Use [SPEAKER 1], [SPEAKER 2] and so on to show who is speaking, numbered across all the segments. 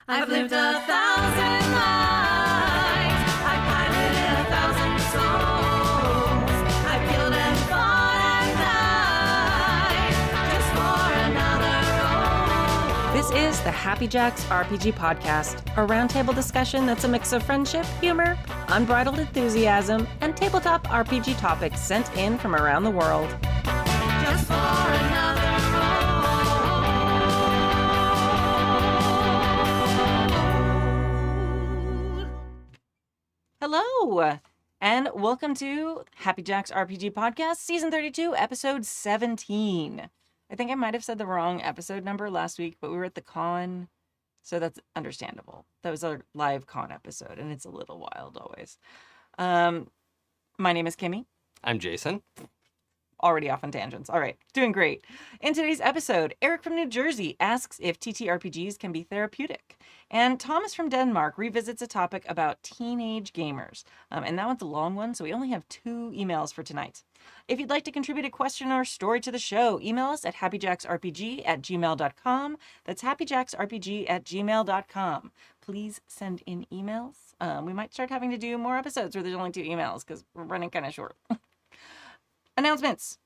[SPEAKER 1] I've lived 1,000 lives. I've piloted 1,000 souls. I've killed and fought and died just for another role.
[SPEAKER 2] This is the Happy Jacks RPG podcast, a roundtable discussion that's a mix of friendship, humor, unbridled enthusiasm, and tabletop RPG topics sent in from around the world.
[SPEAKER 1] Just for another role.
[SPEAKER 2] Hello, and welcome to Happy Jacks RPG podcast, season 32, episode 17. I think I might have said the wrong episode number last week, but we were at the con, so that's understandable. That was our live con episode, and it's a little wild always. My name is Kimmy.
[SPEAKER 3] I'm Jason.
[SPEAKER 2] Already off on tangents. All right, doing great. In today's episode, Eric from New Jersey asks if TTRPGs can be therapeutic. And Thomas from Denmark revisits a topic about teenage gamers. And that one's a long one, so we only have 2 emails for tonight. If you'd like to contribute a question or story to the show, email us at happyjacksrpg@gmail.com. That's happyjacksrpg@gmail.com. Please send in emails. We might start having to do more episodes where there's only 2 emails because we're running kind of short. Announcements.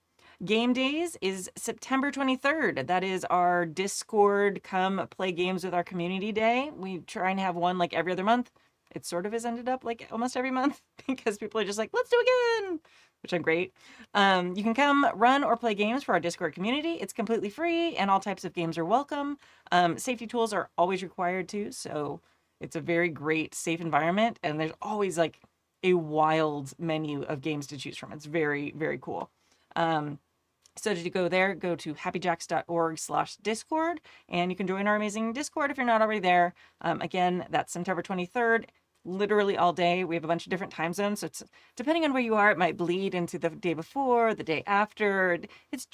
[SPEAKER 2] Game Days is September 23rd. That is our Discord come play games with our community day. We try and have one like every other month. It sort of has ended up like almost every month because people are just like, let's do it again, which I'm great. You can come run or play games for our Discord community. It's completely free and all types of games are welcome. Safety tools are always required too, so it's a very great safe environment, and there's always like a wild menu of games to choose from. It's very, very cool. So to go there, go to happyjacks.org/Discord, and you can join our amazing Discord if you're not already there. Again, that's September 23rd, literally all day. We have a bunch of different time zones, so it's depending on where you are, it might bleed into the day before, the day after. It's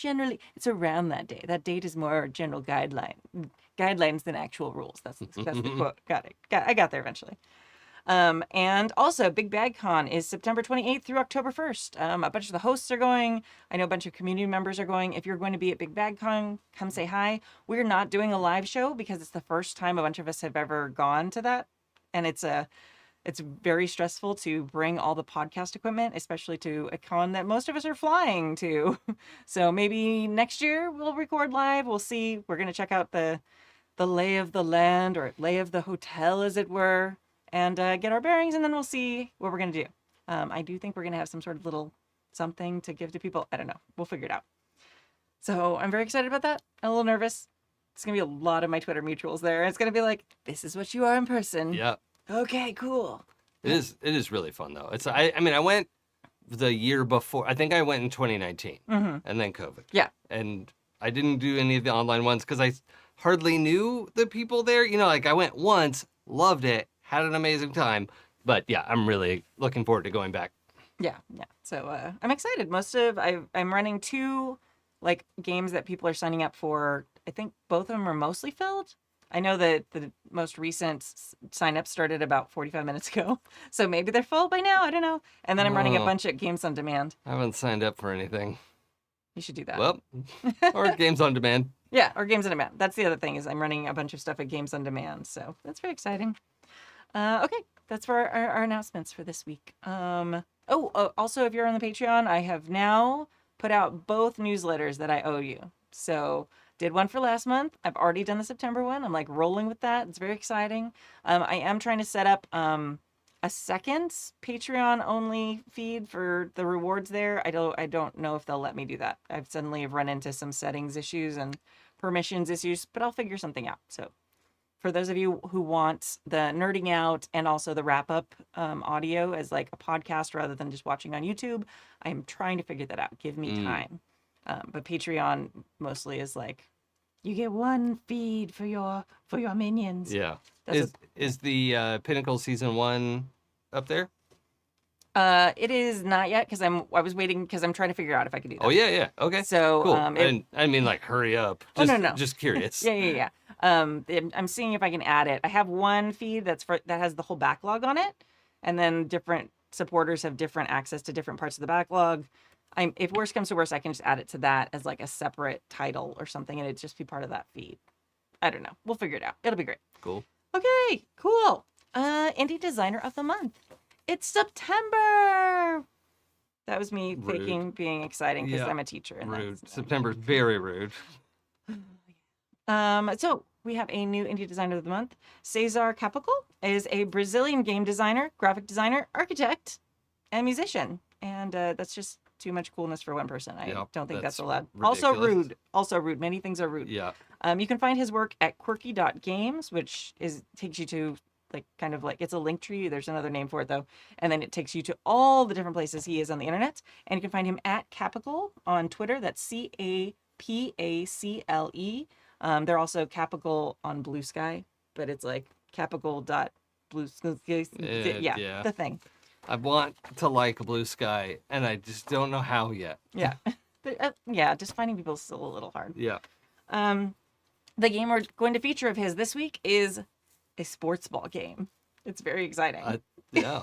[SPEAKER 2] around that day. That date is more general guidelines than actual rules. That's the quote. I got there eventually. And also, Big Bad Con is September 28th through October 1st. A bunch of the hosts are going. I know a bunch of community members are going. If you're going to be at Big Bad Con, come say hi. We're not doing a live show because it's the first time a bunch of us have ever gone to that. And it's very stressful to bring all the podcast equipment, especially to a con that most of us are flying to. So maybe next year we'll record live. We'll see. We're going to check out the lay of the land, or lay of the hotel, as it were, and get our bearings, and then we'll see what we're going to do. I do think we're going to have some sort of little something to give to people. I don't know. We'll figure it out. So I'm very excited about that. I'm a little nervous. It's going to be a lot of my Twitter mutuals there. It's going to be like, this is what you are in person.
[SPEAKER 3] Yeah.
[SPEAKER 2] Okay, cool.
[SPEAKER 3] It is really fun, though. I went the year before. I think I went in 2019, and then COVID.
[SPEAKER 2] Yeah.
[SPEAKER 3] And I didn't do any of the online ones because I hardly knew the people there. You know, like I went once, loved it, had an amazing time. But yeah, I'm really looking forward to going back.
[SPEAKER 2] Yeah. So I'm excited. I'm running 2 like games that people are signing up for. I think both of them are mostly filled. I know that the most recent sign up started about 45 minutes ago. So maybe they're full by now. I don't know. And then I'm running a bunch of games on demand.
[SPEAKER 3] I haven't signed up for anything.
[SPEAKER 2] You should do that.
[SPEAKER 3] Well, or games on demand.
[SPEAKER 2] Yeah, or games on demand. That's the other thing, is I'm running a bunch of stuff at games on demand. So that's very exciting. Okay, that's for our announcements for this week. Also, if you're on the Patreon, I have now put out both newsletters that I owe you. So did one for last month. I've already done the September one. I'm like rolling with that. It's very exciting. I am trying to set up a second Patreon only feed for the rewards there. I don't know if they'll let me do that. I've suddenly run into some settings issues and permissions issues, but I'll figure something out. So for those of you who want the nerding out and also the wrap up audio as like a podcast rather than just watching on YouTube, I am trying to figure that out. Give me time. But Patreon mostly is like, you get one feed for your minions.
[SPEAKER 3] Yeah. Is the Pinnacle Season 1 up there?
[SPEAKER 2] It is not yet because I was waiting because I'm trying to figure out if I could do that.
[SPEAKER 3] Oh yeah. Okay.
[SPEAKER 2] So
[SPEAKER 3] cool. I mean like hurry up.
[SPEAKER 2] No.
[SPEAKER 3] Just curious.
[SPEAKER 2] Yeah. I'm seeing if I can add it. I have one feed that has the whole backlog on it, and then different supporters have different access to different parts of the backlog. If worse comes to worse, I can just add it to that as like a separate title or something, and it'd just be part of that feed. I don't know. We'll figure it out. It'll be great.
[SPEAKER 3] Cool.
[SPEAKER 2] Okay, cool. Indie Designer of the Month. It's September. That was me
[SPEAKER 3] Rude.
[SPEAKER 2] faking being exciting because
[SPEAKER 3] Yeah,
[SPEAKER 2] I'm a teacher. And
[SPEAKER 3] Rude.
[SPEAKER 2] that's,
[SPEAKER 3] September's very rude.
[SPEAKER 2] So we have a new Indie Designer of the Month. Cesar Capical is a Brazilian game designer, graphic designer, architect, and musician. And that's just too much coolness for one person. I
[SPEAKER 3] Yep,
[SPEAKER 2] don't think that's
[SPEAKER 3] that's
[SPEAKER 2] allowed.
[SPEAKER 3] ridiculous.
[SPEAKER 2] Also rude. Many things are rude.
[SPEAKER 3] Yeah.
[SPEAKER 2] You can find his work at quirky.games, which takes you to it's a link tree. There's another name for it though. And then it takes you to all the different places he is on the internet. And you can find him at Capical on Twitter. That's CAPACLE. They're also Capical on Blue Sky, but it's like capital.blue sky.
[SPEAKER 3] Yeah.
[SPEAKER 2] The thing.
[SPEAKER 3] I want to like Blue Sky, and I just don't know how yet.
[SPEAKER 2] Yeah. Just finding people is still a little hard.
[SPEAKER 3] Yeah.
[SPEAKER 2] The game we're going to feature of his this week is a sports ball game. It's very exciting.
[SPEAKER 3] Yeah.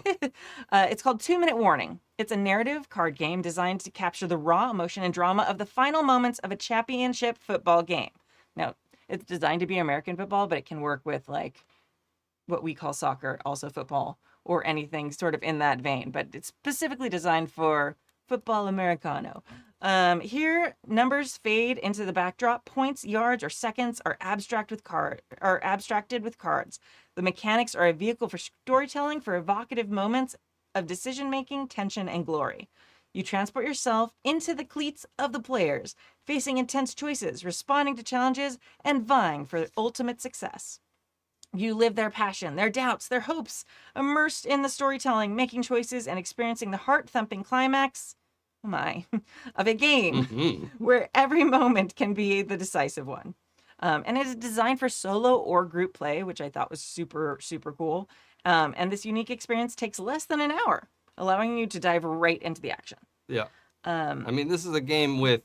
[SPEAKER 2] It's called 2 Minute Warning. It's a narrative card game designed to capture the raw emotion and drama of the final moments of a championship football game. Now, it's designed to be American football, but it can work with like what we call soccer, also football, or anything sort of in that vein. But it's specifically designed for football Americano. Here, numbers fade into the backdrop. Points, yards, or seconds are abstracted with cards. The mechanics are a vehicle for storytelling, for evocative moments of decision-making, tension, and glory. You transport yourself into the cleats of the players, facing intense choices, responding to challenges, and vying for ultimate success. You live their passion, their doubts, their hopes, immersed in the storytelling, making choices, and experiencing the heart-thumping climax of a game where every moment can be the decisive one. And it is designed for solo or group play, which I thought was super, super cool. And this unique experience takes less than an hour, allowing you to dive right into the action.
[SPEAKER 3] Yeah. I mean, this is a game with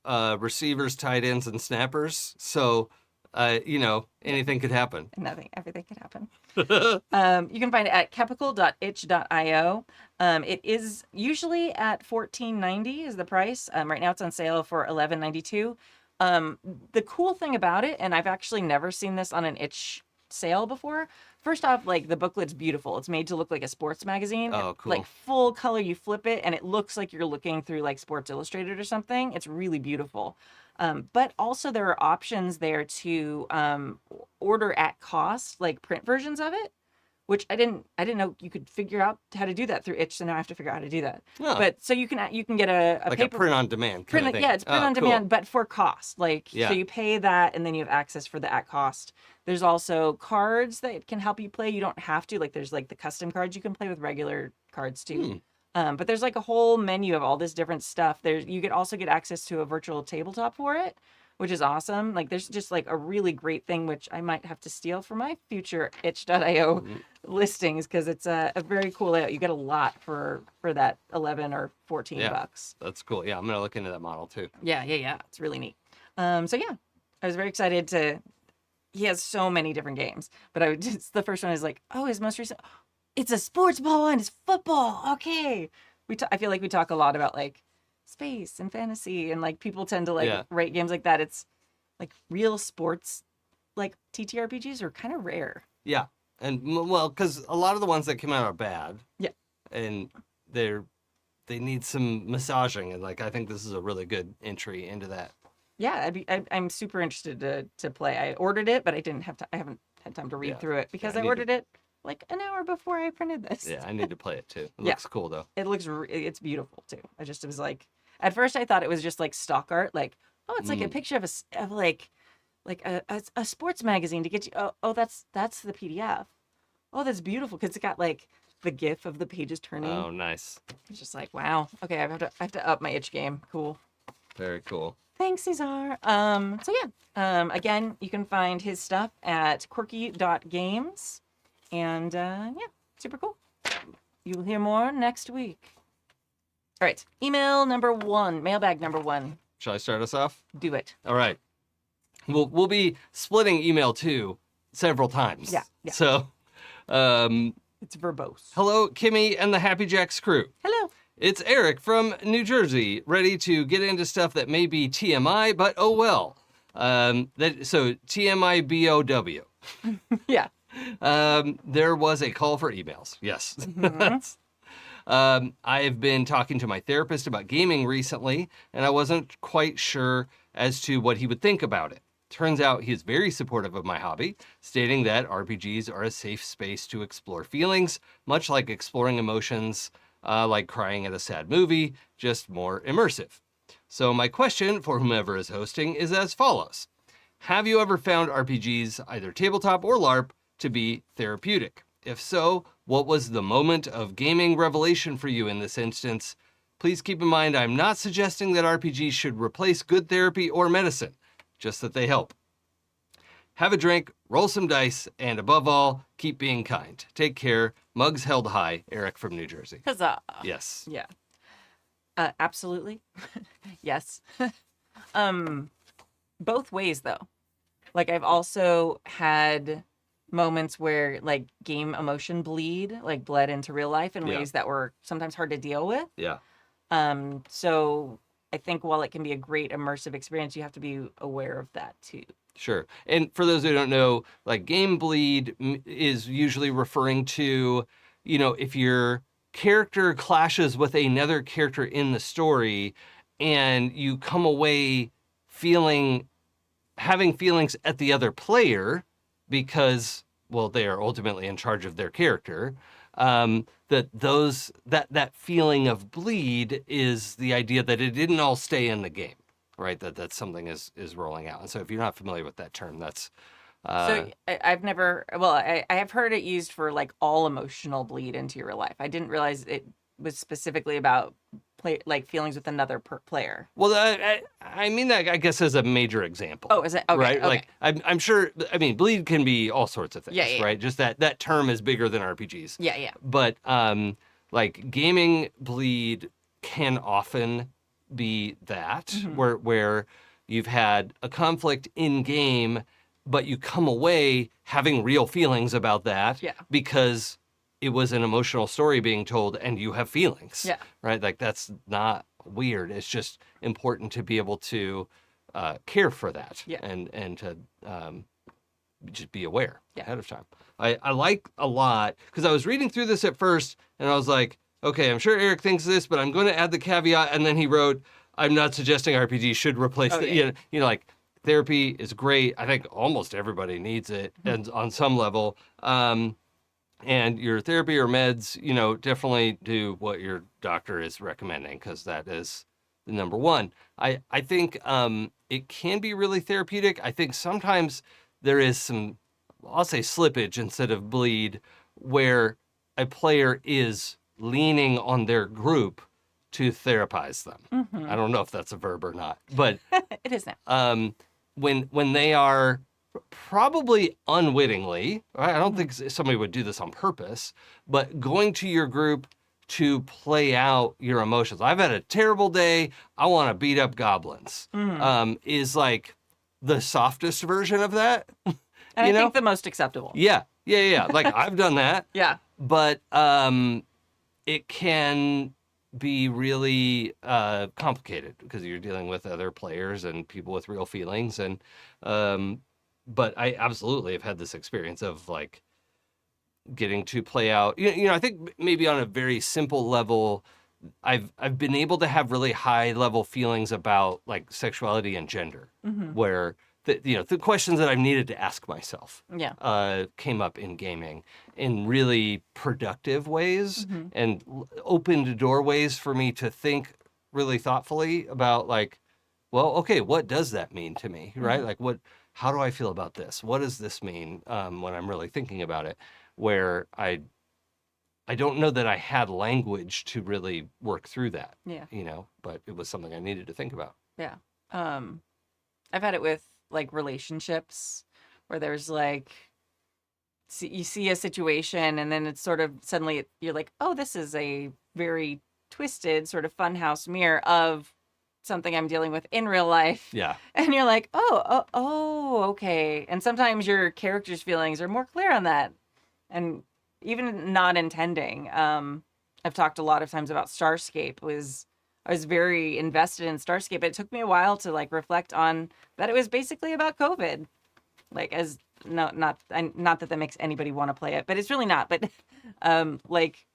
[SPEAKER 3] receivers, tight ends, and snappers. So, anything could happen.
[SPEAKER 2] Everything could happen. You can find it at capital.itch.io. It is usually at $14.90 is the price. Right now it's on sale for $11.92. The cool thing about it, and I've actually never seen this on an itch sale before. First off, like the booklet's beautiful. It's made to look like a sports magazine.
[SPEAKER 3] Oh, cool.
[SPEAKER 2] Like full color, you flip it and it looks like you're looking through like Sports Illustrated or something. It's really beautiful. But also there are options there to order at cost, like print versions of it, which I didn't know you could figure out how to do that through itch. So now I have to figure out how to do that.
[SPEAKER 3] Oh.
[SPEAKER 2] But so you can get a
[SPEAKER 3] Like
[SPEAKER 2] paper
[SPEAKER 3] a print on demand kind of thing.
[SPEAKER 2] Yeah, it's print on demand, but for cost. Like,
[SPEAKER 3] Yeah.
[SPEAKER 2] so you pay that and then you have access for the at cost. There's also cards that can help you play. You don't have to. Like, there's like the custom cards you can play with regular cards too. But there's like a whole menu of all this different stuff. You could also get access to a virtual tabletop for it, which is awesome. Like, there's just like a really great thing, which I might have to steal for my future itch.io listings, because it's a very cool layout. You get a lot for that 11 or 14 bucks.
[SPEAKER 3] That's cool. Yeah, I'm gonna look into that model too.
[SPEAKER 2] Yeah. It's really neat. I was very excited to. He has so many different games, but the first one is like, oh, his most recent. It's a sports ball one. It's football. Okay. I feel like we talk a lot about like space and fantasy, and like people tend to like rate games like that. It's like real sports, like TTRPGs are kind of rare.
[SPEAKER 3] Yeah, and well, because a lot of the ones that come out are bad. Yeah, and they need some massaging, and like I think this is a really good entry into that.
[SPEAKER 2] Yeah, I'm super interested to play. I ordered it, but I haven't had time to read through it because I ordered it like an hour before I printed this.
[SPEAKER 3] Yeah, I need to play it too. It looks cool though.
[SPEAKER 2] It's beautiful too. It was like, at first I thought it was just like stock art, like, oh, it's like a picture of a sports magazine to get you. Oh, that's the PDF. Oh, that's beautiful because it got like the GIF of the pages turning.
[SPEAKER 3] Oh, nice.
[SPEAKER 2] It's just like, wow. Okay, I have to up my itch game. Cool.
[SPEAKER 3] Very cool.
[SPEAKER 2] Thanks, Cesar. Again, you can find his stuff at quirky.games. And super cool. You'll hear more next week. All right, mailbag number one.
[SPEAKER 3] Shall I start us off?
[SPEAKER 2] Do it.
[SPEAKER 3] All right. We'll be splitting email too several times.
[SPEAKER 2] Yeah.
[SPEAKER 3] So,
[SPEAKER 2] it's verbose.
[SPEAKER 3] Hello, Kimmy and the Happy Jacks crew.
[SPEAKER 2] Hello.
[SPEAKER 3] It's Eric from New Jersey, ready to get into stuff that may be TMI, but oh well. So TMI BOW.
[SPEAKER 2] Yeah.
[SPEAKER 3] There was a call for emails. Yes. I've been talking to my therapist about gaming recently, and I wasn't quite sure as to what he would think about it. Turns out he is very supportive of my hobby, stating that RPGs are a safe space to explore feelings, much like exploring emotions, like crying at a sad movie, just more immersive. So my question for whomever is hosting is as follows. Have you ever found RPGs, either tabletop or LARP, to be therapeutic? If so, what was the moment of gaming revelation for you in this instance? Please keep in mind I'm not suggesting that RPGs should replace good therapy or medicine, just that they help. Have a drink, roll some dice, and above all, keep being kind. Take care. Mugs held high. Eric from New Jersey.
[SPEAKER 2] Huzzah.
[SPEAKER 3] Yes.
[SPEAKER 2] Yeah. Absolutely. Yes. Both ways though. Like I've also had moments where like game emotion bled into real life in
[SPEAKER 3] Yeah.
[SPEAKER 2] ways that were sometimes hard to deal with.
[SPEAKER 3] Yeah.
[SPEAKER 2] So I think while it can be a great immersive experience, you have to be aware of that too.
[SPEAKER 3] Sure. And for those who don't know, like game bleed is usually referring to, if your character clashes with another character in the story and you come away having feelings at the other player because, well, they are ultimately in charge of their character. That feeling of bleed is the idea that it didn't all stay in the game, right? That something is rolling out. And so if you're not familiar with that term, that's
[SPEAKER 2] So I have heard it used for like all emotional bleed into your real life. I didn't realize it was specifically about feelings with another player.
[SPEAKER 3] well, I mean that I guess as a major example.
[SPEAKER 2] Oh, is it? Okay,
[SPEAKER 3] right?
[SPEAKER 2] okay.
[SPEAKER 3] Like I'm sure. I mean, bleed can be all sorts of things,
[SPEAKER 2] Yeah.
[SPEAKER 3] right? Just that term is bigger than RPGs.
[SPEAKER 2] Yeah.
[SPEAKER 3] But like gaming bleed can often be that where you've had a conflict in game, but you come away having real feelings about that because it was an emotional story being told and you have feelings.
[SPEAKER 2] Yeah.
[SPEAKER 3] Right? Like that's not weird. It's just important to be able to care for that and to just be aware ahead of time. I like a lot because I was reading through this at first and I was like, okay, I'm sure Eric thinks this, but I'm going to add the caveat. And then he wrote, I'm not suggesting RPG should replace like therapy is great. I think almost everybody needs it and on some level. And your therapy or meds, definitely do what your doctor is recommending because that is the number one. I think it can be really therapeutic. I think sometimes there is some, I'll say slippage instead of bleed, where a player is leaning on their group to therapize them. I don't know if that's a verb or not, but
[SPEAKER 2] It is now.
[SPEAKER 3] when they are probably unwittingly, right? I don't think somebody would do this on purpose, but going to your group to play out your emotions. I've had a terrible day. I want to beat up goblins. Is like the softest version of that.
[SPEAKER 2] And I think the most acceptable.
[SPEAKER 3] Yeah. Like I've done that.
[SPEAKER 2] Yeah.
[SPEAKER 3] But it can be really complicated because you're dealing with other players and people with real feelings. And but I absolutely have had this experience of like getting to play out. I think maybe on a very simple level, I've been able to have really high level feelings about like sexuality and gender, where the questions that I've needed to ask myself came up in gaming in really productive ways and opened doorways for me to think really thoughtfully about like, well, okay, what does that mean to me, right? Like how do I feel about this? What does this mean when I'm really thinking about it? Where I don't know that I had language to really work through that, but it was something I needed to think about.
[SPEAKER 2] Yeah. I've had it with like relationships where there's like, you see a situation and then it's sort of suddenly you're like, oh, this is a very twisted sort of funhouse mirror of something I'm dealing with in real life.
[SPEAKER 3] Yeah.
[SPEAKER 2] And you're like, oh, okay. And sometimes your character's feelings are more clear on that. And even not intending. I've talked a lot of times about Starscape. I was very invested in Starscape. It took me a while to like reflect on that it was basically about COVID. Like as no, not that that makes anybody want to play it, but it's really not. But like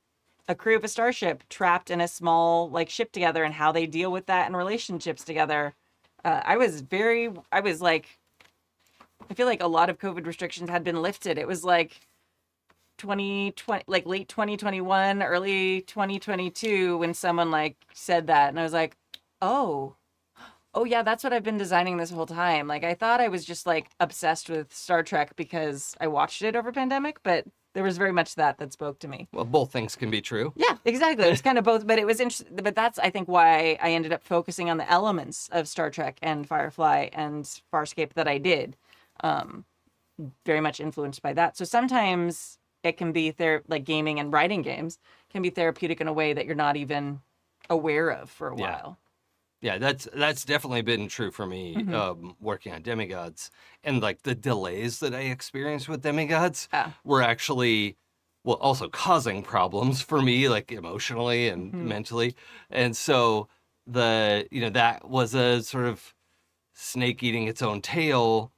[SPEAKER 2] a crew of a starship trapped in a small like ship together and how they deal with that and relationships together. I was like, I feel like a lot of COVID restrictions had been lifted. It was like 2020, like late 2021, early 2022 when someone like said that. And I was like, oh yeah, that's what I've been designing this whole time. Like I thought I was just like obsessed with Star Trek because I watched it over pandemic, but there was very much that spoke to me.
[SPEAKER 3] Well, both things can be true.
[SPEAKER 2] Yeah, exactly. It was kind of both, but it was interesting. But that's, I think, why I ended up focusing on the elements of Star Trek and Firefly and Farscape that I did. Very much influenced by that. So sometimes it can be like gaming and writing games can be therapeutic in a way that you're not even aware of for a while.
[SPEAKER 3] Yeah, that's definitely been true for me working on demigods, and like the delays that I experienced with demigods were actually, well, also causing problems for me, like emotionally and mentally, and so that was a sort of snake eating its own tail,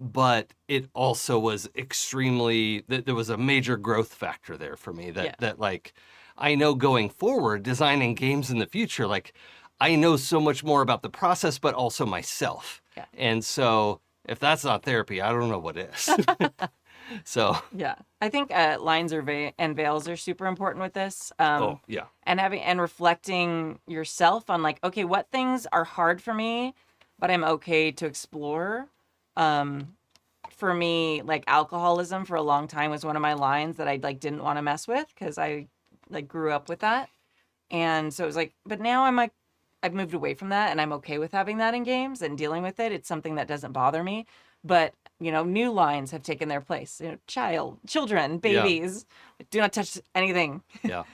[SPEAKER 3] but it also was extremely, there was a major growth factor there for me that like I know going forward designing games in the future, like I know so much more about the process, but also myself. Yeah. And so if that's not therapy, I don't know what is. So.
[SPEAKER 2] Yeah. I think lines and veils are super important with this.
[SPEAKER 3] Oh, yeah.
[SPEAKER 2] And reflecting yourself on like, okay, what things are hard for me, but I'm okay to explore. For me, like alcoholism for a long time was one of my lines that I like didn't want to mess with because I like grew up with that. And so it was like, but now I'm like, I've moved away from that and I'm okay with having that in games and dealing with it. It's something that doesn't bother me. But, new lines have taken their place. Children, babies, do not touch anything.
[SPEAKER 3] Yeah.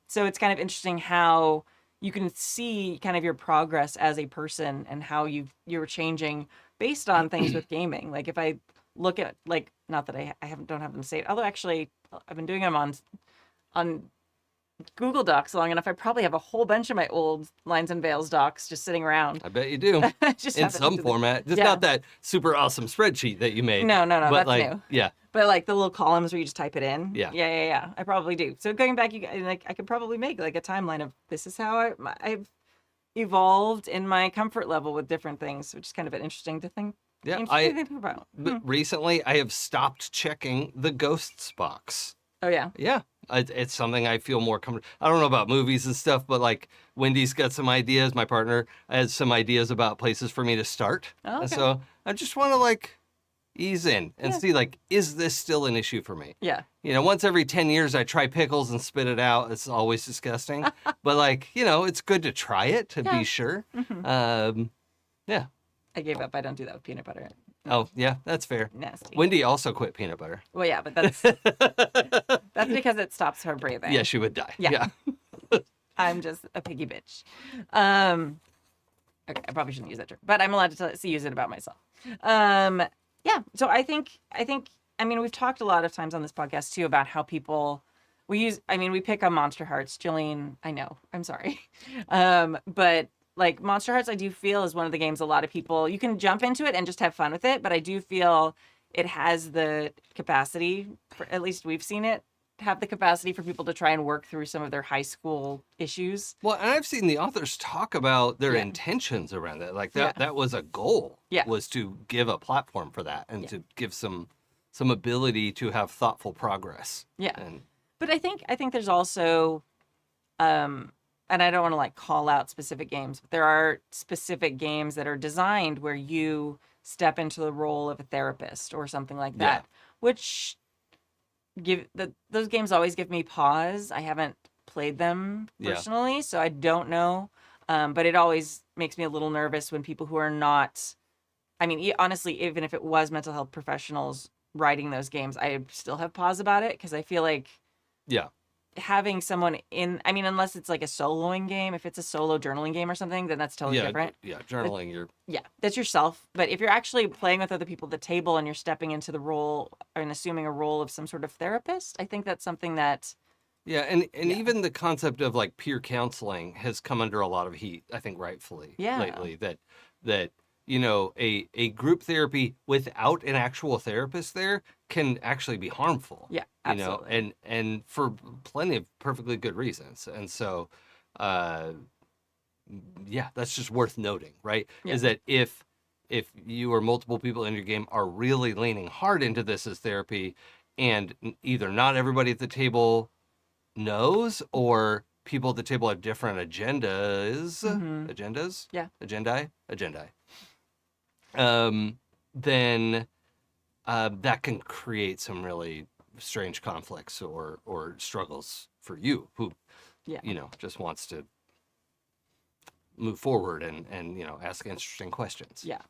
[SPEAKER 2] So it's kind of interesting how you can see kind of your progress as a person and how you're changing based on things with gaming. Like if I look at like, not that I don't have them saved, although actually I've been doing them on Google Docs long enough, I probably have a whole bunch of my old Lines and Veils docs just sitting around.
[SPEAKER 3] I bet you do.
[SPEAKER 2] Just
[SPEAKER 3] in some format. Just not that super awesome spreadsheet that you made.
[SPEAKER 2] No,
[SPEAKER 3] but
[SPEAKER 2] that's
[SPEAKER 3] like,
[SPEAKER 2] new.
[SPEAKER 3] Yeah.
[SPEAKER 2] But like the little columns where you just type it in.
[SPEAKER 3] Yeah.
[SPEAKER 2] Yeah. I probably do. So going back, I could probably make like a timeline of this is how I've evolved in my comfort level with different things, which is kind of an interesting to think.
[SPEAKER 3] Yeah,
[SPEAKER 2] interesting to think about.
[SPEAKER 3] Recently, I have stopped checking the ghosts box.
[SPEAKER 2] Oh, yeah?
[SPEAKER 3] Yeah. It's something I feel more comfortable. I don't know about movies and stuff, but like Wendy's got some ideas. My partner has some ideas about places for me to start.
[SPEAKER 2] Oh, okay.
[SPEAKER 3] And so I just want to like ease in and see like, is this still an issue for me?
[SPEAKER 2] Yeah.
[SPEAKER 3] Once every 10 years I try pickles and spit it out. It's always disgusting. But like, it's good to try it to be sure. Yeah.
[SPEAKER 2] I gave up. I don't do that with peanut butter.
[SPEAKER 3] Oh, yeah, that's fair.
[SPEAKER 2] Nasty.
[SPEAKER 3] Wendy also quit peanut butter.
[SPEAKER 2] Well, yeah, but that's because it stops her breathing.
[SPEAKER 3] Yeah, she would die.
[SPEAKER 2] Yeah. I'm just a piggy bitch. Okay, I probably shouldn't use that term, but I'm allowed to use it about myself. Yeah. So I think, we've talked a lot of times on this podcast too about how people we pick on Monster Hearts. Jillian, I know, I'm sorry. But like Monster Hearts, I do feel is one of the games a lot of people, you can jump into it and just have fun with it. But I do feel it has the capacity, for, at least we've seen it, have the capacity for people to try and work through some of their high school issues.
[SPEAKER 3] Well, and I've seen the authors talk about their intentions around that. Like that was a goal, was to give a platform for that and to give some ability to have thoughtful progress.
[SPEAKER 2] Yeah.
[SPEAKER 3] And,
[SPEAKER 2] but I think there's also, and I don't want to like call out specific games, but there are specific games that are designed where you step into the role of a therapist or something like that, which those games always give me pause. I haven't played them personally, so I don't know. But it always makes me a little nervous when people who are not, honestly, even if it was mental health professionals writing those games, I still have pause about it because I feel like having someone in, unless it's like a soloing game, if it's a solo journaling game or something, then that's totally different.
[SPEAKER 3] Yeah, journaling,
[SPEAKER 2] that's yourself. But if you're actually playing with other people at the table and you're stepping into the role and assuming a role of some sort of therapist, I think that's something that...
[SPEAKER 3] Yeah, and even the concept of like peer counseling has come under a lot of heat, I think rightfully, lately, that a group therapy without an actual therapist there can actually be harmful.
[SPEAKER 2] Yeah, absolutely.
[SPEAKER 3] And for plenty of perfectly good reasons. And so, yeah, that's just worth noting, right?
[SPEAKER 2] Yeah.
[SPEAKER 3] Is that if you or multiple people in your game are really leaning hard into this as therapy, and either not everybody at the table knows, or people at the table have different agendas,
[SPEAKER 2] Yeah.
[SPEAKER 3] agendai, then that can create some really strange conflicts or struggles for you, who
[SPEAKER 2] Yeah.
[SPEAKER 3] just wants to move forward and ask interesting questions.
[SPEAKER 2] Yeah.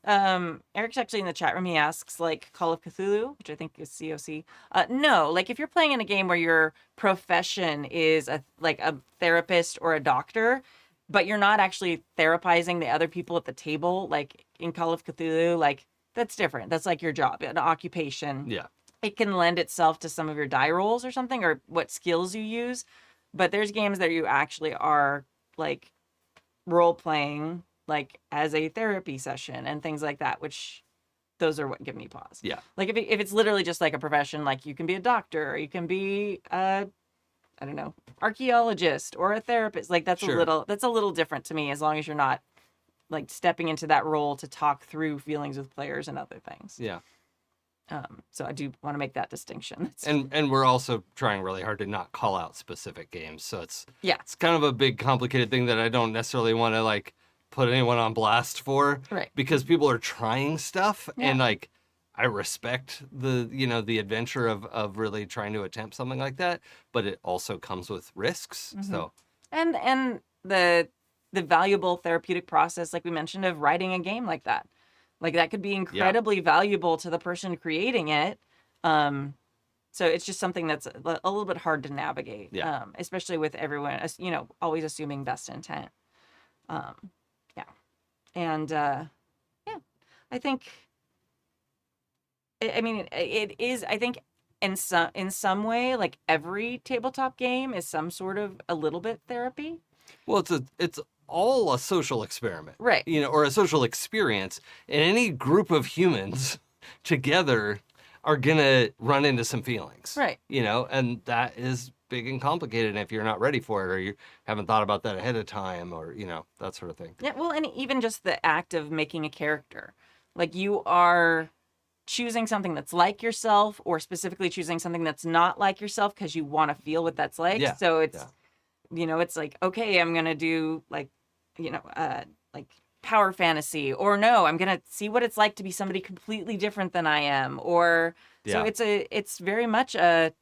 [SPEAKER 2] Eric's actually in the chat room. He asks, like, Call of Cthulhu, which I think is COC. No, like, if you're playing in a game where your profession is a therapist or a doctor, but you're not actually therapizing the other people at the table, like in Call of Cthulhu, like, that's different. That's like your job, an occupation.
[SPEAKER 3] Yeah.
[SPEAKER 2] It can lend itself to some of your die rolls or something, or what skills you use. But there's games that you actually are, like, role playing, like, as a therapy session and things like that, which those are what give me pause.
[SPEAKER 3] Yeah.
[SPEAKER 2] Like, if it's literally just like a profession, like you can be a doctor, or you can be I don't know, archaeologist or a therapist. Like, that's
[SPEAKER 3] Sure.
[SPEAKER 2] a little different to me, as long as you're not like stepping into that role to talk through feelings with players and other things.
[SPEAKER 3] Yeah.
[SPEAKER 2] So I do want to make that distinction.
[SPEAKER 3] And we're also trying really hard to not call out specific games. So it's kind of a big complicated thing that I don't necessarily want to like put anyone on blast for.
[SPEAKER 2] Right.
[SPEAKER 3] Because people are trying stuff,
[SPEAKER 2] Yeah.
[SPEAKER 3] and like I respect the adventure of really trying to attempt something like that, but it also comes with risks. So
[SPEAKER 2] and the valuable therapeutic process, like we mentioned, of writing a game like that. Like, that could be incredibly valuable to the person creating it. So it's just something that's a little bit hard to navigate, especially with everyone, always assuming best intent. Yeah. And, I think, I mean, it is, I think in some way, like, every tabletop game is some sort of a little bit therapy.
[SPEAKER 3] well, it's all a social experiment,
[SPEAKER 2] Right.
[SPEAKER 3] or a social experience, and any group of humans together are gonna run into some feelings,
[SPEAKER 2] Right.
[SPEAKER 3] And that is big and complicated. And if you're not ready for it, or you haven't thought about that ahead of time, or that sort of thing.
[SPEAKER 2] Yeah, well, and even just the act of making a character, like, you are choosing something that's like yourself, or specifically choosing something that's not like yourself because you want to feel what that's like.
[SPEAKER 3] Yeah.
[SPEAKER 2] So it's, it's like, okay, I'm gonna do like power fantasy, or no, I'm gonna see what it's like to be somebody completely different than I am, or so it's very much I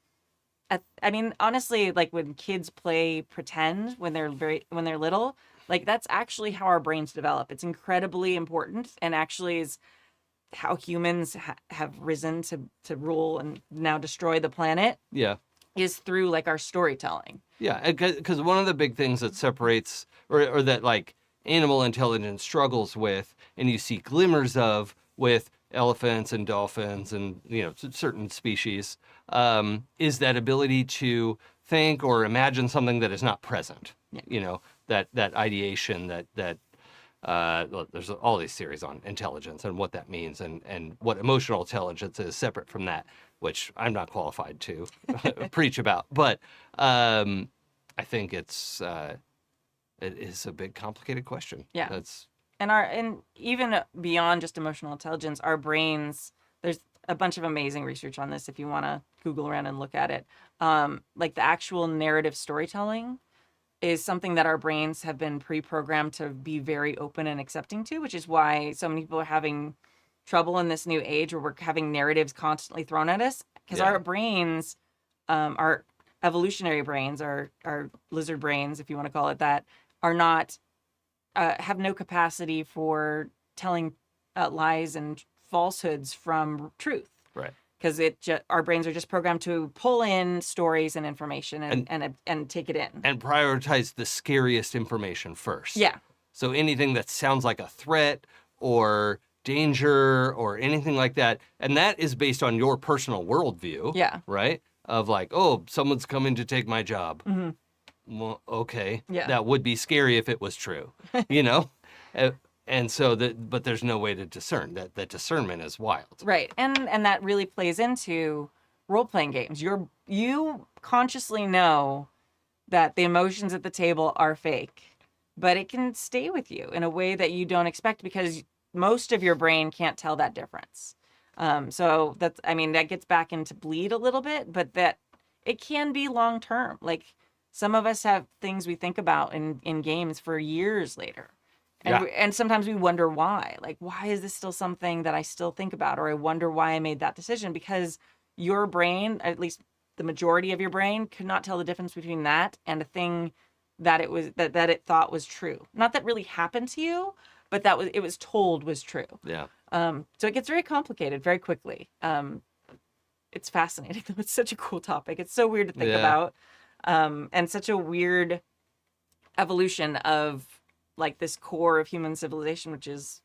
[SPEAKER 2] mean, honestly, like, when kids play pretend when they're little, like, that's actually how our brains develop. It's incredibly important, and actually is how humans have risen to rule and now destroy the planet.
[SPEAKER 3] Yeah.
[SPEAKER 2] Is through, like, our storytelling.
[SPEAKER 3] Yeah, because one of the big things that separates, or that, like, animal intelligence struggles with, and you see glimmers of with elephants and dolphins and certain species, is that ability to think or imagine something that is not present.
[SPEAKER 2] Yeah.
[SPEAKER 3] That ideation, that well, there's all these theories on intelligence and what that means, and what emotional intelligence is separate from that, which I'm not qualified to preach about. But I think it is a big, complicated question.
[SPEAKER 2] Yeah. And even beyond just emotional intelligence, our brains, there's a bunch of amazing research on this if you want to Google around and look at it. Like, the actual narrative storytelling is something that our brains have been pre-programmed to be very open and accepting to, which is why so many people are having trouble in this new age where we're having narratives constantly thrown at us, because our brains, our evolutionary brains, our lizard brains, if you want to call it that, are not have no capacity for telling lies and falsehoods from truth.
[SPEAKER 3] Right.
[SPEAKER 2] Because our brains are just programmed to pull in stories and information and take it in.
[SPEAKER 3] And prioritize the scariest information first.
[SPEAKER 2] Yeah.
[SPEAKER 3] So anything that sounds like a threat or danger or anything like that, and that is based on your personal worldview.
[SPEAKER 2] Yeah.
[SPEAKER 3] Right? Of like, oh, someone's coming to take my job.
[SPEAKER 2] Mm-hmm.
[SPEAKER 3] Well, okay.
[SPEAKER 2] Yeah.
[SPEAKER 3] That would be scary if it was true, And so but there's no way to discern that discernment is wild.
[SPEAKER 2] Right. And that really plays into role-playing games. You consciously know that the emotions at the table are fake, but it can stay with you in a way that you don't expect because most of your brain can't tell that difference. So that gets back into bleed a little bit, but that it can be long-term. Like some of us have things we think about in games for years later. And sometimes we wonder why. Like, why is this still something that I still think about? Or I wonder why I made that decision. Because your brain, at least the majority of your brain, could not tell the difference between that and a thing that it was that it thought was true. Not that really happened to you, but it was told was true.
[SPEAKER 3] Yeah.
[SPEAKER 2] So it gets very complicated very quickly. It's fascinating. It's such a cool topic. It's so weird to think about. And such a weird evolution of like this core of human civilization, which is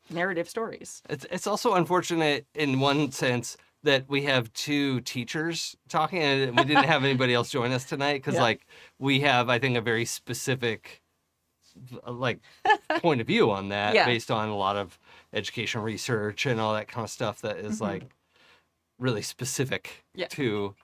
[SPEAKER 2] narrative stories.
[SPEAKER 3] It's also unfortunate in one sense that we have two teachers talking, and we didn't have anybody else join us tonight because like we have, I think, a very specific like point of view on that based on a lot of education research and all that kind of stuff that is like really specific to.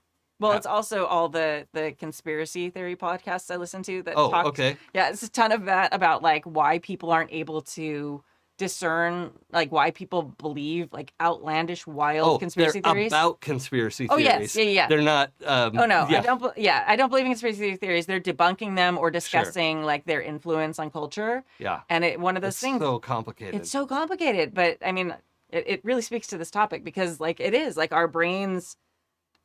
[SPEAKER 2] Well, it's also all the conspiracy theory podcasts I listen to that
[SPEAKER 3] talk. Okay.
[SPEAKER 2] Yeah, it's a ton of that about like why people aren't able to discern, like why people believe like outlandish, wild conspiracy theories.
[SPEAKER 3] About conspiracy theories.
[SPEAKER 2] Oh yes, yeah.
[SPEAKER 3] They're not.
[SPEAKER 2] Oh no, I don't believe in conspiracy theories. They're debunking them or discussing like their influence on culture.
[SPEAKER 3] Yeah.
[SPEAKER 2] And one of those things.
[SPEAKER 3] So complicated.
[SPEAKER 2] It's so complicated, but I mean, it really speaks to this topic because like it is like our brains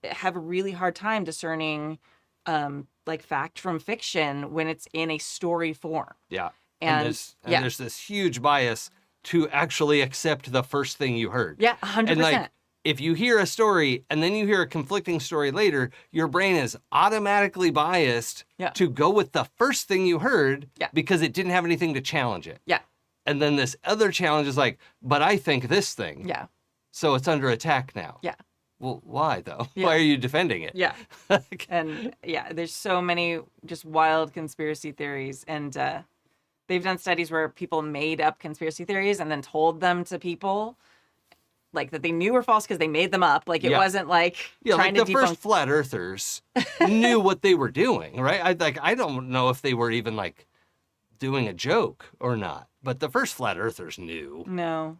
[SPEAKER 2] have a really hard time discerning like fact from fiction when it's in a story form.
[SPEAKER 3] Yeah. And there's this huge bias to actually accept the first thing you heard.
[SPEAKER 2] Yeah, 100%.
[SPEAKER 3] And like, if you hear a story and then you hear a conflicting story later, your brain is automatically biased to go with the first thing you heard because it didn't have anything to challenge it.
[SPEAKER 2] Yeah.
[SPEAKER 3] And then this other challenge is like, but I think this thing.
[SPEAKER 2] Yeah.
[SPEAKER 3] So it's under attack now.
[SPEAKER 2] Yeah.
[SPEAKER 3] Well, why though?
[SPEAKER 2] Yeah.
[SPEAKER 3] Why are you defending it?
[SPEAKER 2] Yeah. And there's so many just wild conspiracy theories. And they've done studies where people made up conspiracy theories and then told them to people like that they knew were false because they made them up. Like it wasn't like trying
[SPEAKER 3] like
[SPEAKER 2] to
[SPEAKER 3] the first flat earthers knew what they were doing, right? I don't know if they were even like doing a joke or not, but the first flat earthers knew.
[SPEAKER 2] No.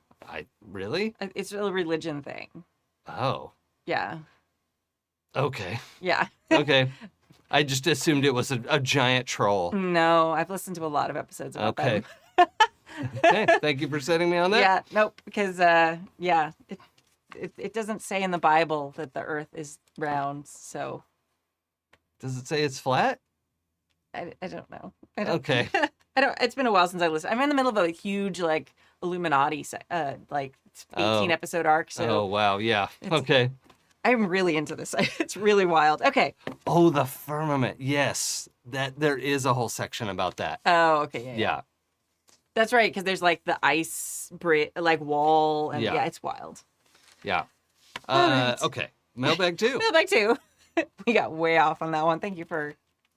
[SPEAKER 3] Really?
[SPEAKER 2] It's a religion thing.
[SPEAKER 3] Oh.
[SPEAKER 2] Yeah.
[SPEAKER 3] Okay.
[SPEAKER 2] Yeah.
[SPEAKER 3] Okay. I just assumed it was a giant troll.
[SPEAKER 2] No, I've listened to a lot of episodes about them.
[SPEAKER 3] Okay, thank you for setting me on that.
[SPEAKER 2] Yeah, nope, because it doesn't say in the Bible that the earth is round, so.
[SPEAKER 3] Does it say it's flat?
[SPEAKER 2] I don't know.
[SPEAKER 3] Okay.
[SPEAKER 2] It's been a while since I listened. I'm in the middle of a huge like Illuminati 18 episode arc. So
[SPEAKER 3] oh wow, yeah. Okay.
[SPEAKER 2] I'm really into this. It's really wild. Okay.
[SPEAKER 3] Oh, the firmament. Yes, that there is a whole section about that.
[SPEAKER 2] Oh, okay.
[SPEAKER 3] Yeah.
[SPEAKER 2] That's right, because there's like the ice like wall, and it's wild.
[SPEAKER 3] Yeah.
[SPEAKER 2] Right.
[SPEAKER 3] Okay. Mailbag 2.
[SPEAKER 2] Mailbag 2. We got way off on that one. Thank you for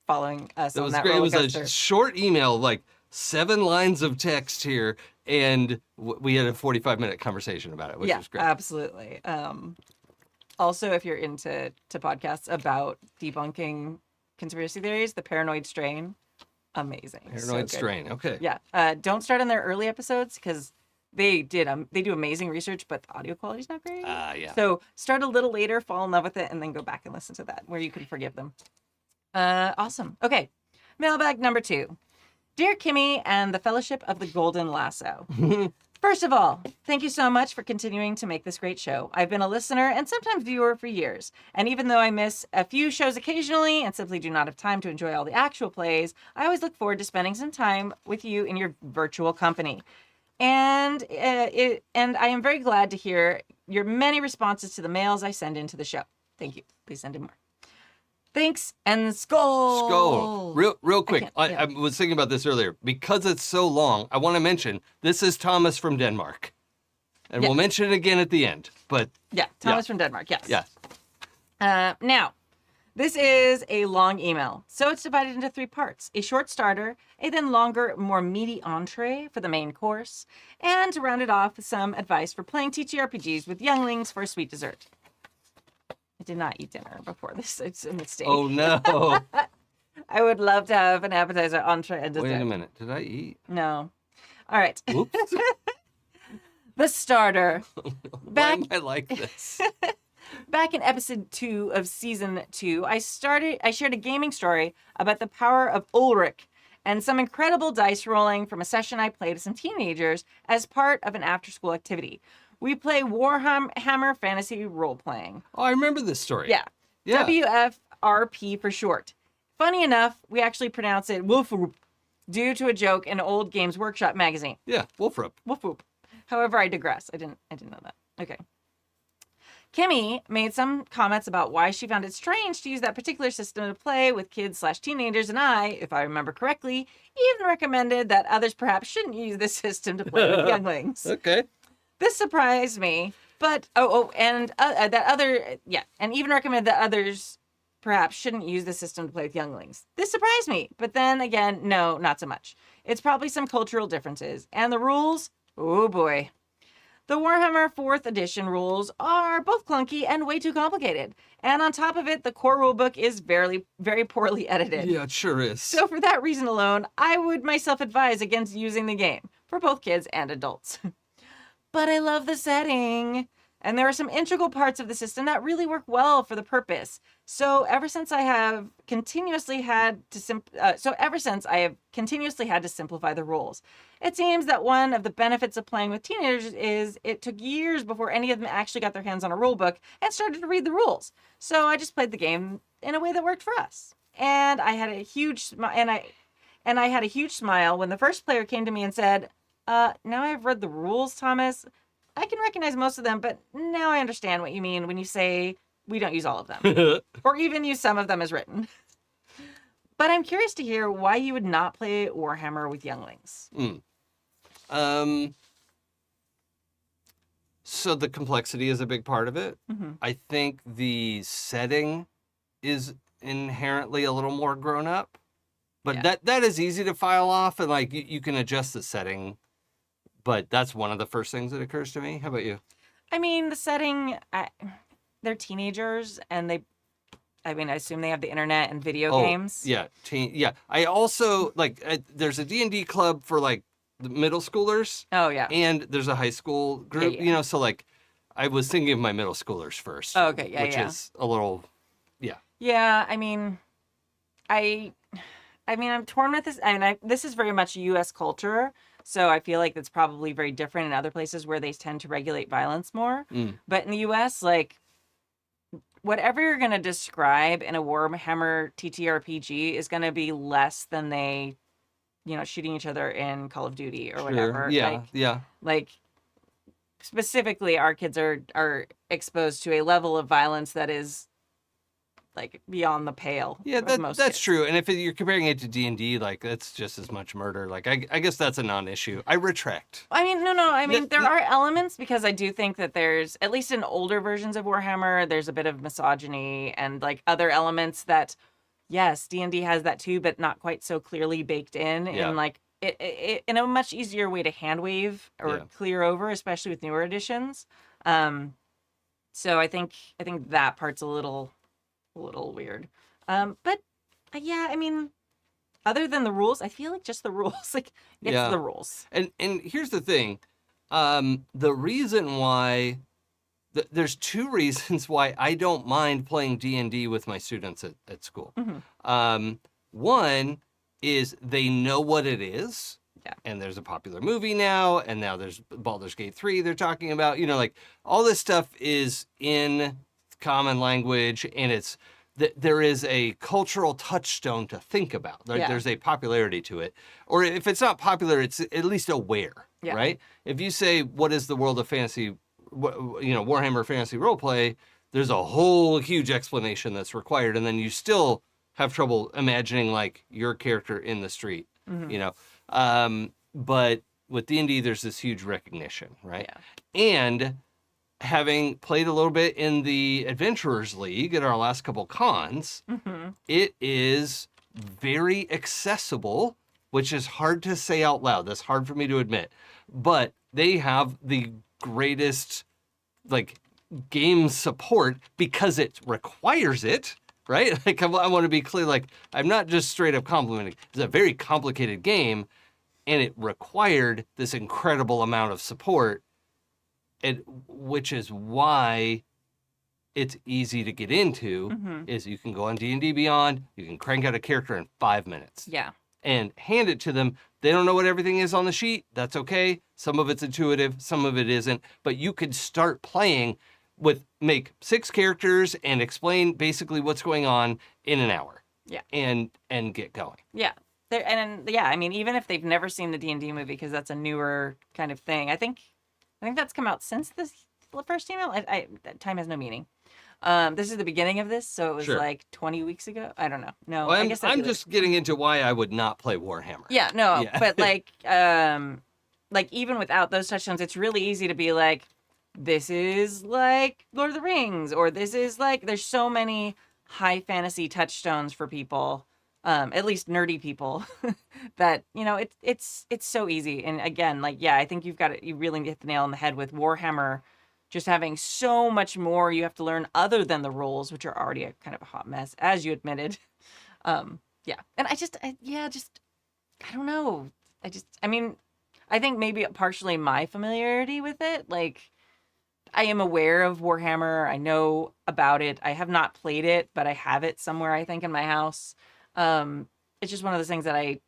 [SPEAKER 2] following us on that
[SPEAKER 3] great. It
[SPEAKER 2] roller
[SPEAKER 3] was
[SPEAKER 2] coaster.
[SPEAKER 3] a short email, like 7 lines of text here, and we had a 45-minute conversation about it, which was great.
[SPEAKER 2] Absolutely. Also, if you're into podcasts about debunking conspiracy theories, The Paranoid Strain, amazing.
[SPEAKER 3] Paranoid Strain, okay.
[SPEAKER 2] Yeah. Don't start on their early episodes because they do amazing research, but the audio quality's not great.
[SPEAKER 3] Yeah.
[SPEAKER 2] So start a little later, fall in love with it, and then go back and listen to that where you can forgive them. Awesome. Okay. Mailbag number 2. Dear Kimmy and the Fellowship of the Golden Lasso. First of all, thank you so much for continuing to make this great show. I've been a listener and sometimes viewer for years. And even though I miss a few shows occasionally and simply do not have time to enjoy all the actual plays, I always look forward to spending some time with you in your virtual company. And I am very glad to hear your many responses to the mails I send into the show. Thank you. Please send in more. Thanks and skull.
[SPEAKER 3] Skull. Real quick. I was thinking about this earlier. Because it's so long, I want to mention this is Thomas from Denmark. And we'll mention it again at the end. But
[SPEAKER 2] Thomas from Denmark, yes.
[SPEAKER 3] Yes.
[SPEAKER 2] Now, This is a long email, so it's divided into 3 parts. A short starter, a then longer, more meaty entree for the main course, and to round it off, some advice for playing TTRPGs with younglings for a sweet dessert. I did not eat dinner before this. It's a mistake.
[SPEAKER 3] Oh, no.
[SPEAKER 2] I would love to have an appetizer, entree, and dessert.
[SPEAKER 3] Wait a minute. Did I eat?
[SPEAKER 2] No. All right.
[SPEAKER 3] Oops.
[SPEAKER 2] The starter.
[SPEAKER 3] Why am I like this?
[SPEAKER 2] Back in episode 2 of season 2, I shared a gaming story about the power of Ulrich and some incredible dice rolling from a session I played with some teenagers as part of an after-school activity. We play Warhammer Fantasy Role-Playing.
[SPEAKER 3] Oh, I remember this story.
[SPEAKER 2] Yeah. WFRP for short. Funny enough, we actually pronounce it Wolfroop due to a joke in old Games Workshop magazine.
[SPEAKER 3] Yeah, Wolfroop.
[SPEAKER 2] Wolfroop. However, I digress. I didn't know that. Okay. Kimmy made some comments about why she found it strange to use that particular system to play with kids/teenagers, and I, if I remember correctly, even recommended that others perhaps shouldn't use this system to play with younglings.
[SPEAKER 3] Okay.
[SPEAKER 2] This surprised me, but and even recommended that others perhaps shouldn't use the system to play with younglings. This surprised me, but then again, no, not so much. It's probably some cultural differences, and the rules, oh boy. The Warhammer 4th edition rules are both clunky and way too complicated. And on top of it, the core rulebook is very, very poorly edited.
[SPEAKER 3] Yeah, it sure is.
[SPEAKER 2] So for that reason alone, I would myself advise against using the game for both kids and adults. But I love the setting. And there are some integral parts of the system that really work well for the purpose. So ever since I have continuously had to simplify the rules, it seems that one of the benefits of playing with teenagers is it took years before any of them actually got their hands on a rule book and started to read the rules. So I just played the game in a way that worked for us, and I had a huge smile when the first player came to me and said, "Now I've read the rules, Thomas. I can recognize most of them, but now I understand what you mean when you say we don't use all of them, or even use some of them as written." But I'm curious to hear why you would not play Warhammer with younglings.
[SPEAKER 3] So the complexity is a big part of it.
[SPEAKER 2] Mm-hmm.
[SPEAKER 3] I think the setting is inherently a little more grown up, but
[SPEAKER 2] Yeah.
[SPEAKER 3] that is easy to file off, and like you can adjust the setting. But that's one of the first things that occurs to me. How about you?
[SPEAKER 2] I mean, the setting, they're teenagers, and I assume they have the internet and video games.
[SPEAKER 3] Yeah, yeah. I also, there's a D&D club for, like, the middle schoolers.
[SPEAKER 2] Oh, yeah.
[SPEAKER 3] And there's a high school group,
[SPEAKER 2] Yeah.
[SPEAKER 3] So, like, I was thinking of my middle schoolers first.
[SPEAKER 2] Oh, okay, yeah,
[SPEAKER 3] which is a little, yeah.
[SPEAKER 2] Yeah, I mean, I'm torn with this. This is very much U.S. culture, so I feel like it's probably very different in other places where they tend to regulate violence more. But in the U.S., like, whatever you're going to describe in a Warhammer TTRPG is going to be less than they, shooting each other in Call of Duty or whatever.
[SPEAKER 3] Yeah.
[SPEAKER 2] Like, specifically, our kids are exposed to a level of violence that is, like, beyond the pale.
[SPEAKER 3] Yeah,
[SPEAKER 2] most
[SPEAKER 3] that's
[SPEAKER 2] kids.
[SPEAKER 3] true. And if you're comparing it to D&D, like, that's just as much murder. Like, I guess that's a non-issue. I retract.
[SPEAKER 2] I mean, no. I mean, there are elements, because I do think that there's, at least in older versions of Warhammer, there's a bit of misogyny and, like, other elements that, yes, D&D has that too, but not quite so clearly baked in.
[SPEAKER 3] Yeah.
[SPEAKER 2] And, like, it in a much easier way to hand wave or clear over, especially with newer editions. So I think that part's a little weird. But yeah, I mean, other than the rules, I feel like just the rules. Like, it's the rules.
[SPEAKER 3] And here's the thing. The reason why there's 2 reasons why I don't mind playing D&D with my students at school.
[SPEAKER 2] Mm-hmm.
[SPEAKER 3] One is they know what it is.
[SPEAKER 2] Yeah.
[SPEAKER 3] And there's a popular movie now, and now there's Baldur's Gate 3 they're talking about. Like, all this stuff is in common language, and there is a cultural touchstone to think about. There's a popularity to it. Or if it's not popular, it's at least aware, right? If you say, what is the world of fantasy, Warhammer Fantasy Roleplay, there's a whole huge explanation that's required, and then you still have trouble imagining, like, your character in the street, But with D&D, there's this huge recognition, right?
[SPEAKER 2] Yeah.
[SPEAKER 3] And having played a little bit in the Adventurers League at our last couple cons, it is very accessible, which is hard to say out loud. That's hard for me to admit. But they have the greatest like game support because it requires it, right? Like I want to be clear, like I'm not just straight up complimenting. It's a very complicated game and it required this incredible amount of support, and which is why it's easy to get into. Is you can go on D&D Beyond, you can crank out a character in 5 minutes.
[SPEAKER 2] Yeah.
[SPEAKER 3] And hand it to them. They don't know what everything is on the sheet. That's okay. Some of it's intuitive, some of it isn't. But you could start playing make 6 characters and explain basically what's going on in an hour.
[SPEAKER 2] Yeah.
[SPEAKER 3] And get going.
[SPEAKER 2] Yeah. I mean, even if they've never seen the D&D movie, because that's a newer kind of thing. I think that's come out since the first email. Time has no meaning. This is the beginning of this, so it was like 20 weeks ago. I don't know. No,
[SPEAKER 3] Well,
[SPEAKER 2] I guess
[SPEAKER 3] I'm just getting into why I would not play Warhammer.
[SPEAKER 2] Yeah, no,
[SPEAKER 3] Yeah.
[SPEAKER 2] but like even without those touchdowns, it's really easy to be like, this is like Lord of the Rings, or this is like, there's so many high fantasy touchstones for people, at least nerdy people, that, you know, it's so easy. And again, like, yeah, I think you really hit the nail on the head with Warhammer. Just having so much more you have to learn other than the rules, which are already a kind of a hot mess, as you admitted. Yeah. And I don't know. I mean, I think maybe partially my familiarity with it. Like, I am aware of Warhammer. I know about it. I have not played it, but I have it somewhere, I think, in my house. It's just one of those things that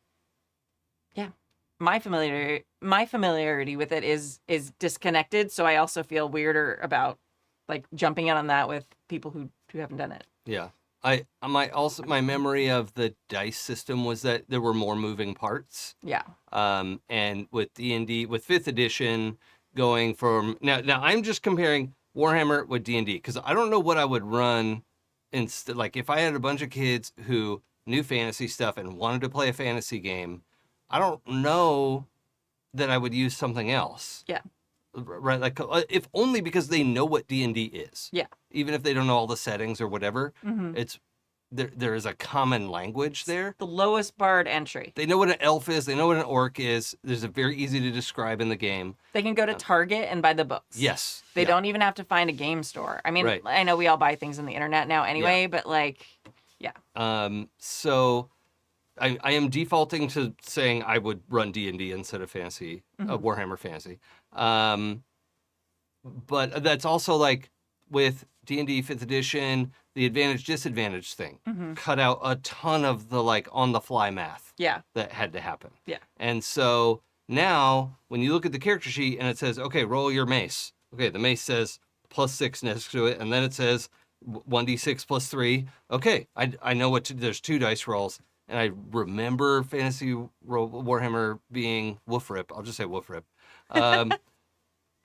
[SPEAKER 2] my familiarity with it is disconnected, so I also feel weirder about like jumping in on that with people who haven't done it.
[SPEAKER 3] Yeah. My memory of the dice system was that there were more moving parts.
[SPEAKER 2] Yeah.
[SPEAKER 3] And with D&D, with 5th edition going from now I'm just comparing Warhammer with D&D because I don't know what I would run instead. Like if I had a bunch of kids who knew fantasy stuff and wanted to play a fantasy game, I don't know that I would use something else.
[SPEAKER 2] Yeah.
[SPEAKER 3] Right. Like if only because they know what D&D is.
[SPEAKER 2] Yeah.
[SPEAKER 3] Even if they don't know all the settings or whatever, it's there is a common language there.
[SPEAKER 2] The lowest barred entry.
[SPEAKER 3] They know what an elf is. They know what an orc is. There's a very easy to describe in the game.
[SPEAKER 2] They can go to Target and buy the books.
[SPEAKER 3] Yes.
[SPEAKER 2] They don't even have to find a game store. I mean,
[SPEAKER 3] Right.
[SPEAKER 2] I know we all buy things on the internet now anyway, but like, yeah.
[SPEAKER 3] So I am defaulting to saying I would run D&D instead of fantasy, Warhammer Fantasy. But that's also like with D&D 5th edition, the advantage-disadvantage thing. Cut out a ton of the like on-the-fly math that had to happen.
[SPEAKER 2] Yeah.
[SPEAKER 3] And so now when you look at the character sheet and it says, okay, roll your mace. Okay, the mace says +6 next to it, and then it says 1d6 +3. Okay, I know there's 2 dice rolls. And I remember Fantasy Warhammer being Woofrip. I'll just say Woofrip.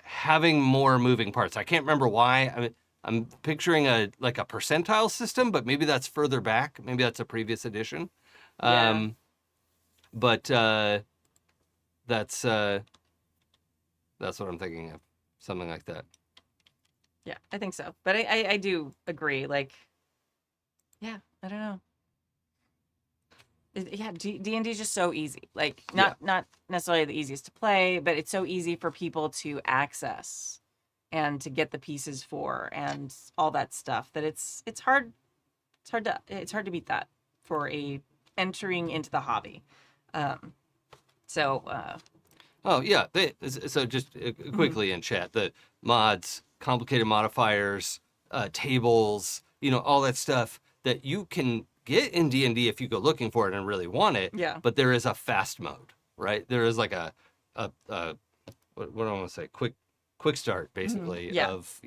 [SPEAKER 3] Having more moving parts. I can't remember why. I mean, I'm picturing a percentile system, but maybe that's further back. Maybe that's a previous edition.
[SPEAKER 2] Yeah.
[SPEAKER 3] But that's what I'm thinking of. Something like that.
[SPEAKER 2] Yeah, I think so. But I do agree. Like, yeah, I don't know. D&D is just so easy. Like, not necessarily the easiest to play, but it's so easy for people to access and to get the pieces for and all that stuff that it's hard to beat that for a entering into the hobby.
[SPEAKER 3] Oh yeah. So just quickly in chat, the mods, complicated modifiers, tables, all that stuff that you can get in D&D if you go looking for it and really want it.
[SPEAKER 2] Yeah.
[SPEAKER 3] But there is a fast mode, right? There is like a what do I want to say? Quick start, basically, of,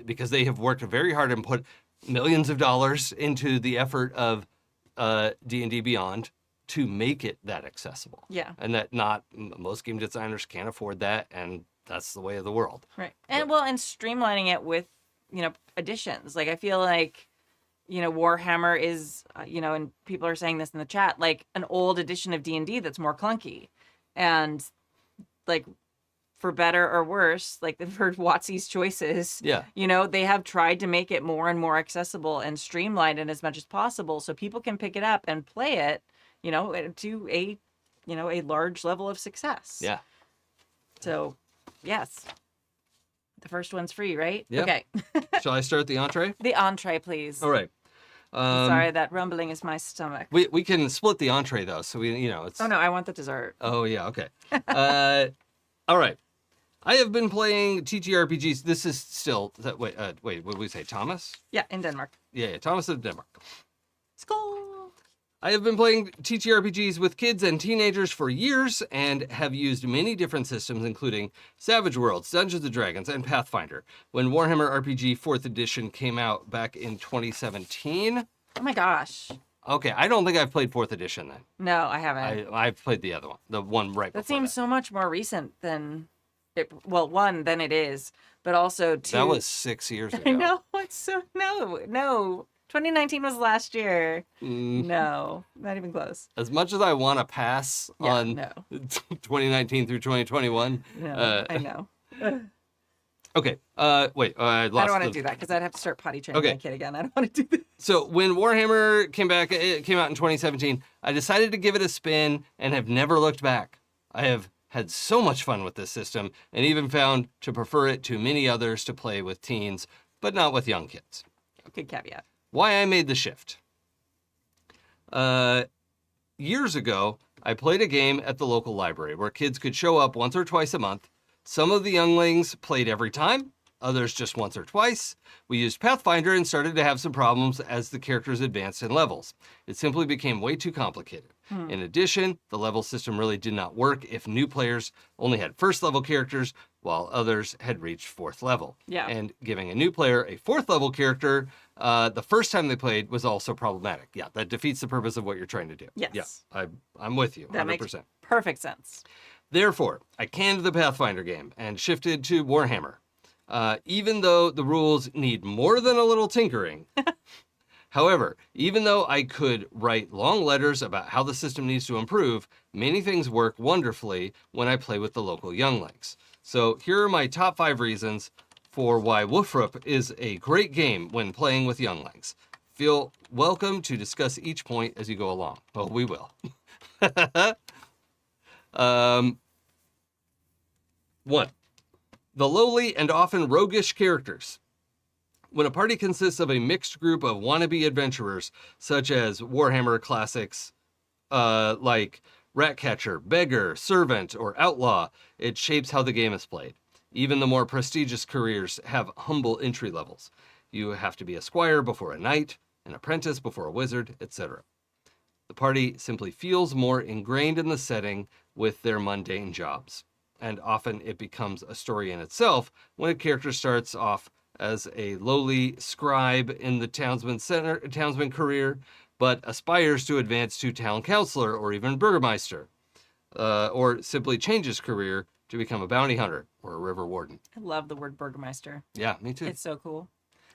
[SPEAKER 3] because they have worked very hard and put millions of dollars into the effort of D&D Beyond to make it that accessible.
[SPEAKER 2] Yeah.
[SPEAKER 3] And that most game designers can't afford that, and that's the way of the world.
[SPEAKER 2] Right. And and streamlining it with, additions. Like, I feel like, Warhammer is, and people are saying this in the chat, like an old edition of D&D that's more clunky. And like for better or worse, like for WotC's choices,
[SPEAKER 3] Yeah.
[SPEAKER 2] you know, they have tried to make it more and more accessible and streamlined and as much as possible so people can pick it up and play it, you know, to a, you know, a large level of success.
[SPEAKER 3] Yeah.
[SPEAKER 2] So, yes. The first one's free, right?
[SPEAKER 3] Yep.
[SPEAKER 2] Okay.
[SPEAKER 3] Shall I start the entree?
[SPEAKER 2] The entree, please.
[SPEAKER 3] All right.
[SPEAKER 2] Sorry, that rumbling is my stomach.
[SPEAKER 3] We can split the entree though, so we, you know, it's.
[SPEAKER 2] Oh no, I want the dessert.
[SPEAKER 3] Oh yeah, okay. All right. I have been playing TTRPGs. This is still wait. What did we say? Thomas?
[SPEAKER 2] Yeah, in Denmark.
[SPEAKER 3] Yeah, Thomas of Denmark.
[SPEAKER 2] Skull.
[SPEAKER 3] I have been playing TTRPGs with kids and teenagers for years and have used many different systems, including Savage Worlds, Dungeons & Dragons, and Pathfinder. When Warhammer RPG 4th edition came out back in 2017.
[SPEAKER 2] Oh my gosh.
[SPEAKER 3] Okay, I don't think I've played 4th edition then.
[SPEAKER 2] No, I haven't.
[SPEAKER 3] I've played the other one, the one right before
[SPEAKER 2] That seems so much more recent than it. Well, one, than it is, but also two.
[SPEAKER 3] That was 6 years ago.
[SPEAKER 2] I know. It's so no. 2019 was last year. No, not even close.
[SPEAKER 3] As much as I want to pass on
[SPEAKER 2] no.
[SPEAKER 3] 2019 through 2021.
[SPEAKER 2] No, I know.
[SPEAKER 3] Okay. Wait. I lost.
[SPEAKER 2] I don't want to do that because I'd have to start potty training my kid again. I don't want to do this.
[SPEAKER 3] So when Warhammer came out in 2017, I decided to give it a spin and have never looked back. I have had so much fun with this system and even found to prefer it to many others to play with teens, but not with young kids.
[SPEAKER 2] Good caveat.
[SPEAKER 3] Why I made the shift. Years ago, I played a game at the local library where kids could show up once or twice a month. Some of the younglings played every time, others just once or twice. We used Pathfinder and started to have some problems as the characters advanced in levels. It simply became way too complicated. In addition, the level system really did not work if new players only had first level characters while others had reached 4th level.
[SPEAKER 2] Yeah.
[SPEAKER 3] And giving a new player a 4th level character the first time they played was also problematic. Yeah, that defeats the purpose of what you're trying to do.
[SPEAKER 2] Yes.
[SPEAKER 3] Yeah, I'm with you, 100%.
[SPEAKER 2] That makes perfect sense.
[SPEAKER 3] Therefore, I canned the Pathfinder game and shifted to Warhammer. Even though the rules need more than a little tinkering. However, even though I could write long letters about how the system needs to improve, many things work wonderfully when I play with the local younglings. So here are my top 5 reasons for why Woofrup is a great game when playing with younglings. Feel welcome to discuss each point as you go along. Well, we will. 1. The lowly and often roguish characters. When a party consists of a mixed group of wannabe adventurers, such as Warhammer classics like Ratcatcher, Beggar, Servant, or Outlaw, it shapes how the game is played. Even the more prestigious careers have humble entry levels. You have to be a squire before a knight, an apprentice before a wizard, etc. The party simply feels more ingrained in the setting with their mundane jobs. And often it becomes a story in itself when a character starts off as a lowly scribe in the townsman career, but aspires to advance to town councilor or even burgermeister, or simply changes career to become a bounty hunter or a river warden.
[SPEAKER 2] I love the word burgermeister.
[SPEAKER 3] Yeah, me too.
[SPEAKER 2] It's so cool.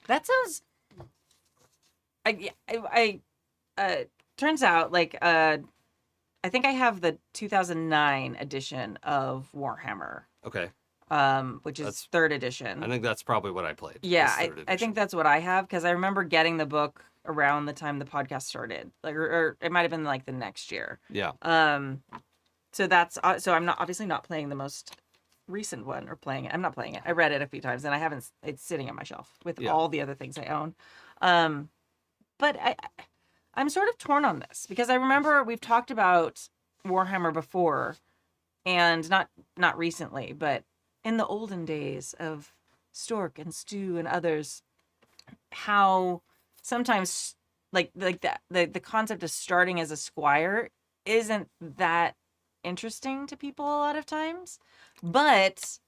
[SPEAKER 2] That sounds. Turns out, like, I think I have the 2009 edition of Warhammer.
[SPEAKER 3] Okay.
[SPEAKER 2] Which is 3rd edition.
[SPEAKER 3] I think that's probably what I played.
[SPEAKER 2] Yeah, I think that's what I have because I remember getting the book around the time the podcast started, like, or it might have been like the next year.
[SPEAKER 3] Yeah.
[SPEAKER 2] So that's so I'm not obviously not playing the most recent one or playing it. I'm not playing it. I read it a few times and I haven't. It's sitting on my shelf with all the other things I own. But I'm sort of torn on this because I remember we've talked about Warhammer before, and not recently, but in the olden days of Stork and Stu and others, how sometimes like the concept of starting as a squire isn't that interesting to people a lot of times, but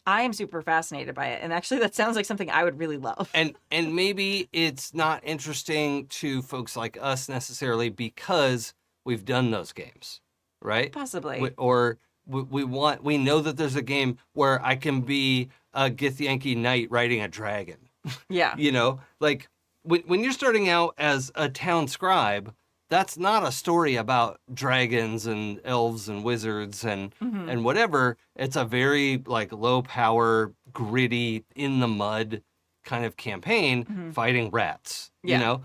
[SPEAKER 2] I am super fascinated by it, and actually that sounds like something I would really love.
[SPEAKER 3] And maybe it's not interesting to folks like us necessarily because we've done those games, right?
[SPEAKER 2] Possibly.
[SPEAKER 3] We know that there's a game where I can be a Githyanki knight riding a dragon.
[SPEAKER 2] Yeah.
[SPEAKER 3] You know, like when you're starting out as a town scribe, that's not a story about dragons and elves and wizards and whatever. It's a very like low power, gritty, in the mud kind of campaign fighting rats.
[SPEAKER 2] Yeah.
[SPEAKER 3] You know,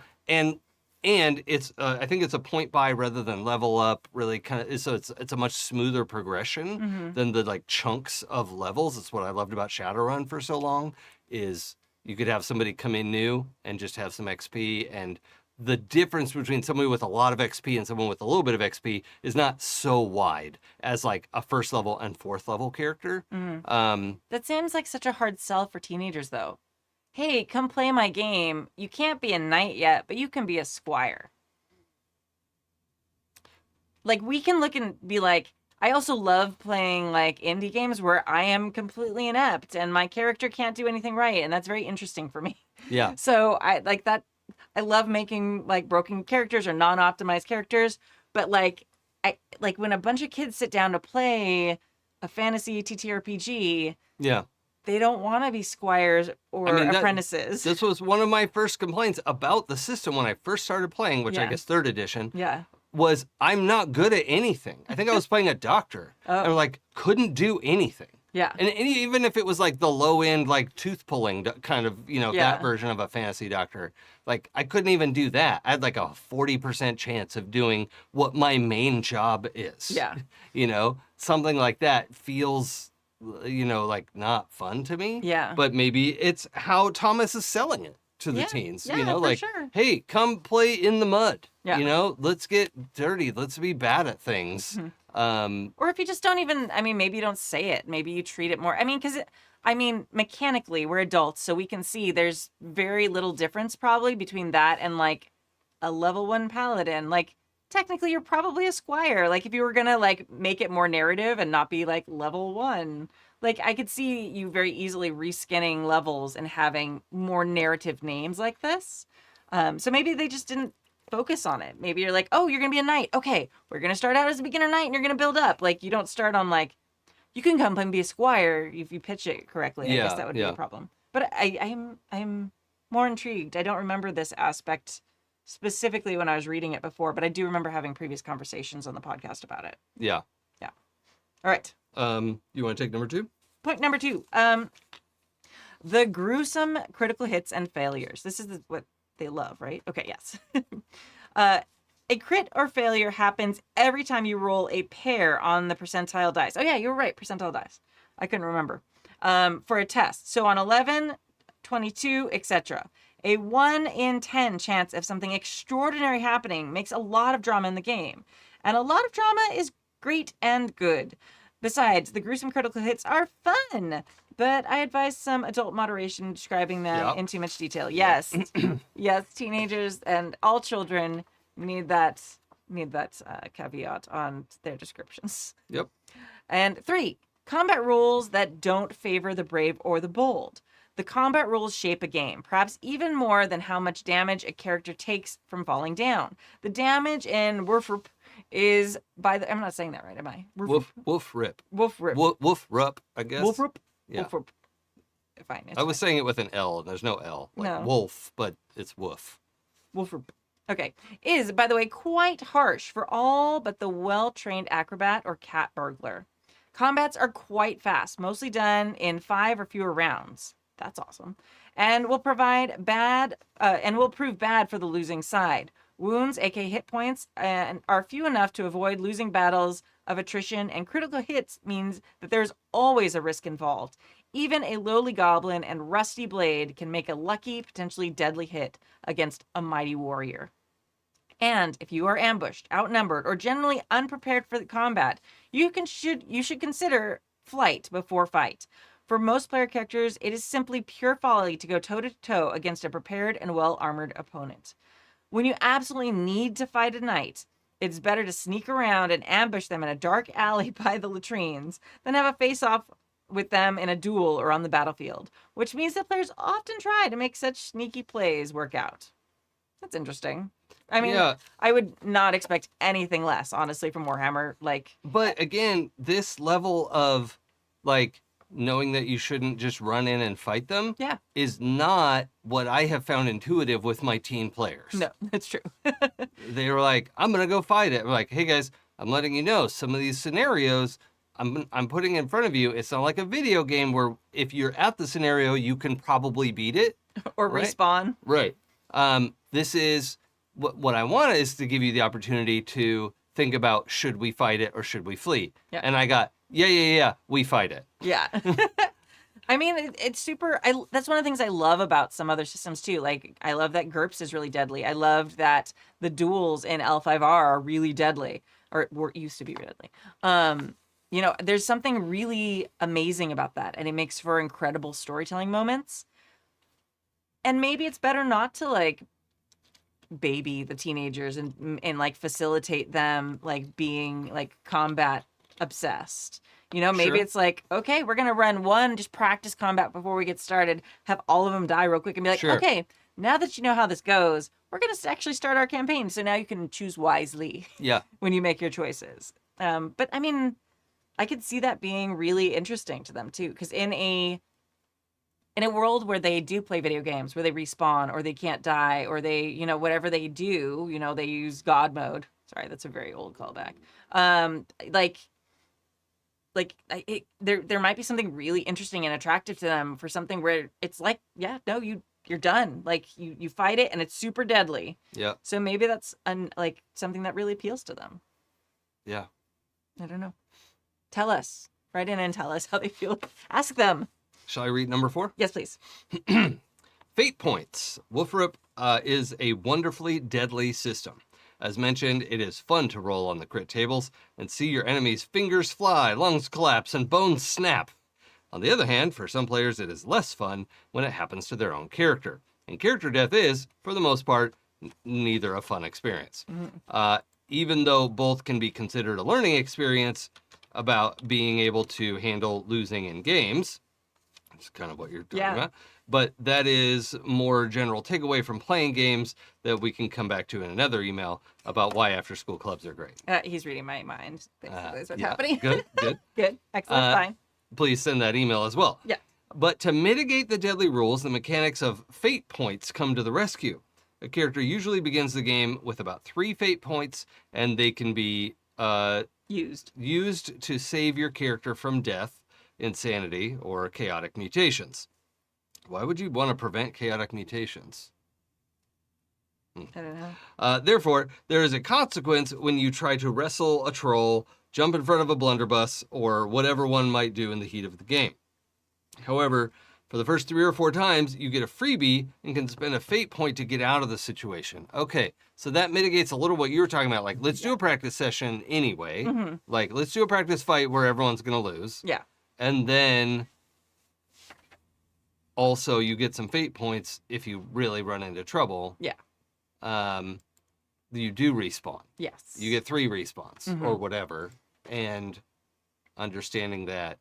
[SPEAKER 3] and it's I think it's a point buy rather than level up. Really kind of so it's a much smoother progression than the like chunks of levels. It's what I loved about Shadowrun for so long is you could have somebody come in new and just have some XP, and the difference between somebody with a lot of XP and someone with a little bit of XP is not so wide as like a first level and fourth level character.
[SPEAKER 2] That seems like such a hard sell for teenagers, though. Hey, come play my game. You can't be a knight yet, but you can be a squire. Like, we can look and be like, I also love playing like indie games where I am completely inept and my character can't do anything right, and that's very interesting for me.
[SPEAKER 3] Yeah.
[SPEAKER 2] So I like that. I love making like broken characters or non-optimized characters, but like when a bunch of kids sit down to play a fantasy TTRPG,
[SPEAKER 3] Yeah.
[SPEAKER 2] they don't want to be squires or apprentices.
[SPEAKER 3] This was one of my first complaints about the system when I first started playing, which I
[SPEAKER 2] Yeah.
[SPEAKER 3] guess 3rd edition,
[SPEAKER 2] Yeah.
[SPEAKER 3] was I'm not good at anything. I think I was playing a doctor.
[SPEAKER 2] Oh.
[SPEAKER 3] And like couldn't do anything.
[SPEAKER 2] Yeah.
[SPEAKER 3] And even if it was like the low end, like tooth pulling kind of, you know,
[SPEAKER 2] Yeah.
[SPEAKER 3] that version of a fantasy doctor, like I couldn't even do that. I had like a 40% chance of doing what my main job is.
[SPEAKER 2] Yeah.
[SPEAKER 3] You know, something like that feels, you know, like not fun to me.
[SPEAKER 2] Yeah.
[SPEAKER 3] But maybe it's how Thomas is selling it to the
[SPEAKER 2] Yeah.
[SPEAKER 3] teens.
[SPEAKER 2] Yeah,
[SPEAKER 3] You know,
[SPEAKER 2] for
[SPEAKER 3] like,
[SPEAKER 2] sure.
[SPEAKER 3] hey, come play in the mud.
[SPEAKER 2] Yeah.
[SPEAKER 3] You know, let's get dirty. Let's be bad at things.
[SPEAKER 2] Or if you just don't even, I mean, maybe you don't say it. Maybe you treat it more. I mean, because, mechanically, we're adults, so we can see there's very little difference probably between that and like a level 1 paladin. Like, technically, you're probably a squire. Like, if you were going to like make it more narrative and not be like level 1, like, I could see you very easily reskinning levels and having more narrative names like this. So maybe they just didn't focus on it. Maybe you're like, oh, you're gonna be a knight. Okay, we're gonna start out as a beginner knight and you're gonna build up. Like, you don't start on like, you can come and be a squire if you pitch it correctly. I guess that would be a problem. But I'm more intrigued. I don't remember this aspect specifically when I was reading it before, but I do remember having previous conversations on the podcast about it.
[SPEAKER 3] Yeah.
[SPEAKER 2] Yeah. All right.
[SPEAKER 3] You want to take number 2?
[SPEAKER 2] Point number 2. The gruesome critical hits and failures. This is what they love, right? Okay, yes. A crit or failure happens every time you roll a pair on the percentile dice. Oh yeah, you're right, percentile dice. I couldn't remember. For a test. So on 11, 22, etc. A 1 in 10 chance of something extraordinary happening makes a lot of drama in the game. And a lot of drama is great and good. Besides, the gruesome critical hits are fun, but I advise some adult moderation in describing them in too much detail. Yes, yes, teenagers and all children need that caveat on their descriptions.
[SPEAKER 3] Yep.
[SPEAKER 2] And 3, combat rules that don't favor the brave or the bold. The combat rules shape a game, perhaps even more than how much damage a character takes from falling down. The damage in Wurfrup is by the... I'm not saying that right, am I?
[SPEAKER 3] Woof rip.
[SPEAKER 2] Woof rip.
[SPEAKER 3] Woof rup, I guess.
[SPEAKER 2] Wolfrup?
[SPEAKER 3] Yeah.
[SPEAKER 2] Wolfrup. Fine.
[SPEAKER 3] I was saying it with an L, and there's no L. Like
[SPEAKER 2] No.
[SPEAKER 3] wolf, but it's woof.
[SPEAKER 2] Wolfrup. Okay. Is, by the way, quite harsh for all but the well-trained acrobat or cat burglar. Combats are quite fast, mostly done in 5 or fewer rounds. That's awesome. And will prove bad for the losing side. Wounds, aka hit points, are few enough to avoid losing battles of attrition, and critical hits means that there's always a risk involved. Even a lowly goblin and rusty blade can make a lucky, potentially deadly hit against a mighty warrior. And if you are ambushed, outnumbered, or generally unprepared for the combat, you should consider flight before fight. For most player characters, it is simply pure folly to go toe-to-toe against a prepared and well-armored opponent. When you absolutely need to fight a knight, it's better to sneak around and ambush them in a dark alley by the latrines than have a face-off with them in a duel or on the battlefield, which means that players often try to make such sneaky plays work out. That's interesting. I mean, I would not expect anything less, honestly, from Warhammer.
[SPEAKER 3] But again, this level of, like, knowing that you shouldn't just run in and fight them
[SPEAKER 2] Yeah.
[SPEAKER 3] is not what I have found intuitive with my teen players.
[SPEAKER 2] No, that's true.
[SPEAKER 3] They were like, I'm going to go fight it. I'm like, hey guys, I'm letting you know some of these scenarios I'm putting in front of you. It's not like a video game where if you're at the scenario, you can probably beat it.
[SPEAKER 2] Or
[SPEAKER 3] Right.
[SPEAKER 2] respawn.
[SPEAKER 3] Right. This is what I want is to give you the opportunity to think about, should we fight it or should we flee?
[SPEAKER 2] Yeah.
[SPEAKER 3] And I got, yeah, we fight it.
[SPEAKER 2] Yeah. I mean, it's super. That's one of the things I love about some other systems too. Like, I love that GURPS is really deadly. I love that the duels in L5R are really deadly, or used to be deadly. You know, there's something really amazing about that, and it makes for incredible storytelling moments. And maybe it's better not to like baby the teenagers and like facilitate them like being like combat obsessed. You know, maybe
[SPEAKER 3] Sure.
[SPEAKER 2] it's like, okay, we're gonna run one, just practice combat before we get started, have all of them die real quick, and be like,
[SPEAKER 3] Sure.
[SPEAKER 2] okay, now that you know how this goes, we're gonna actually start our campaign. So now you can choose wisely
[SPEAKER 3] Yeah.
[SPEAKER 2] when you make your choices. But I mean, I could see that being really interesting to them too, because in a world where they do play video games, where they respawn or they can't die or they, you know, whatever they do, you know, they use God mode. Sorry, that's a very old callback. There might be something really interesting and attractive to them for something where it's like, yeah, no, you're done. Like you fight it and it's super deadly.
[SPEAKER 3] Yeah.
[SPEAKER 2] So maybe that's like something that really appeals to them.
[SPEAKER 3] Yeah.
[SPEAKER 2] I don't know. Tell us. Write in and tell us how they feel. Ask them.
[SPEAKER 3] Shall I read number 4?
[SPEAKER 2] Yes, please.
[SPEAKER 3] Fate points. Wolfrip is a wonderfully deadly system. As mentioned, it is fun to roll on the crit tables and see your enemy's fingers fly, lungs collapse, and bones snap. On the other hand, for some players, it is less fun when it happens to their own character. And character death is, for the most part, neither a fun experience. Even though both can be considered a learning experience about being able to handle losing in games, that's kind of what you're talking about. But that is more general takeaway from playing games that we can come back to in another email about why after school clubs are great.
[SPEAKER 2] He's reading my mind. Basically, is what's
[SPEAKER 3] Yeah.
[SPEAKER 2] happening.
[SPEAKER 3] Good, good.
[SPEAKER 2] Good. Excellent. Fine.
[SPEAKER 3] Please send that email as well.
[SPEAKER 2] Yeah.
[SPEAKER 3] But to mitigate the deadly rules, the mechanics of fate points come to the rescue. A character usually begins the game with about 3 fate points, and they can be used to save your character from death, insanity, or chaotic mutations. Why would you want to prevent chaotic mutations?
[SPEAKER 2] I don't know.
[SPEAKER 3] Therefore, there is a consequence when you try to wrestle a troll, jump in front of a blunderbuss, or whatever one might do in the heat of the game. However, for the first 3 or 4 times, you get a freebie and can spend a fate point to get out of the situation. Okay, so that mitigates a little what you were talking about. Like, let's do a practice session anyway. Like, let's do a practice fight where everyone's going to lose.
[SPEAKER 2] Yeah.
[SPEAKER 3] And then also you get some fate points if you really run into trouble.
[SPEAKER 2] Yeah.
[SPEAKER 3] You do respawn.
[SPEAKER 2] Yes.
[SPEAKER 3] You get 3 respawns or whatever. And understanding that,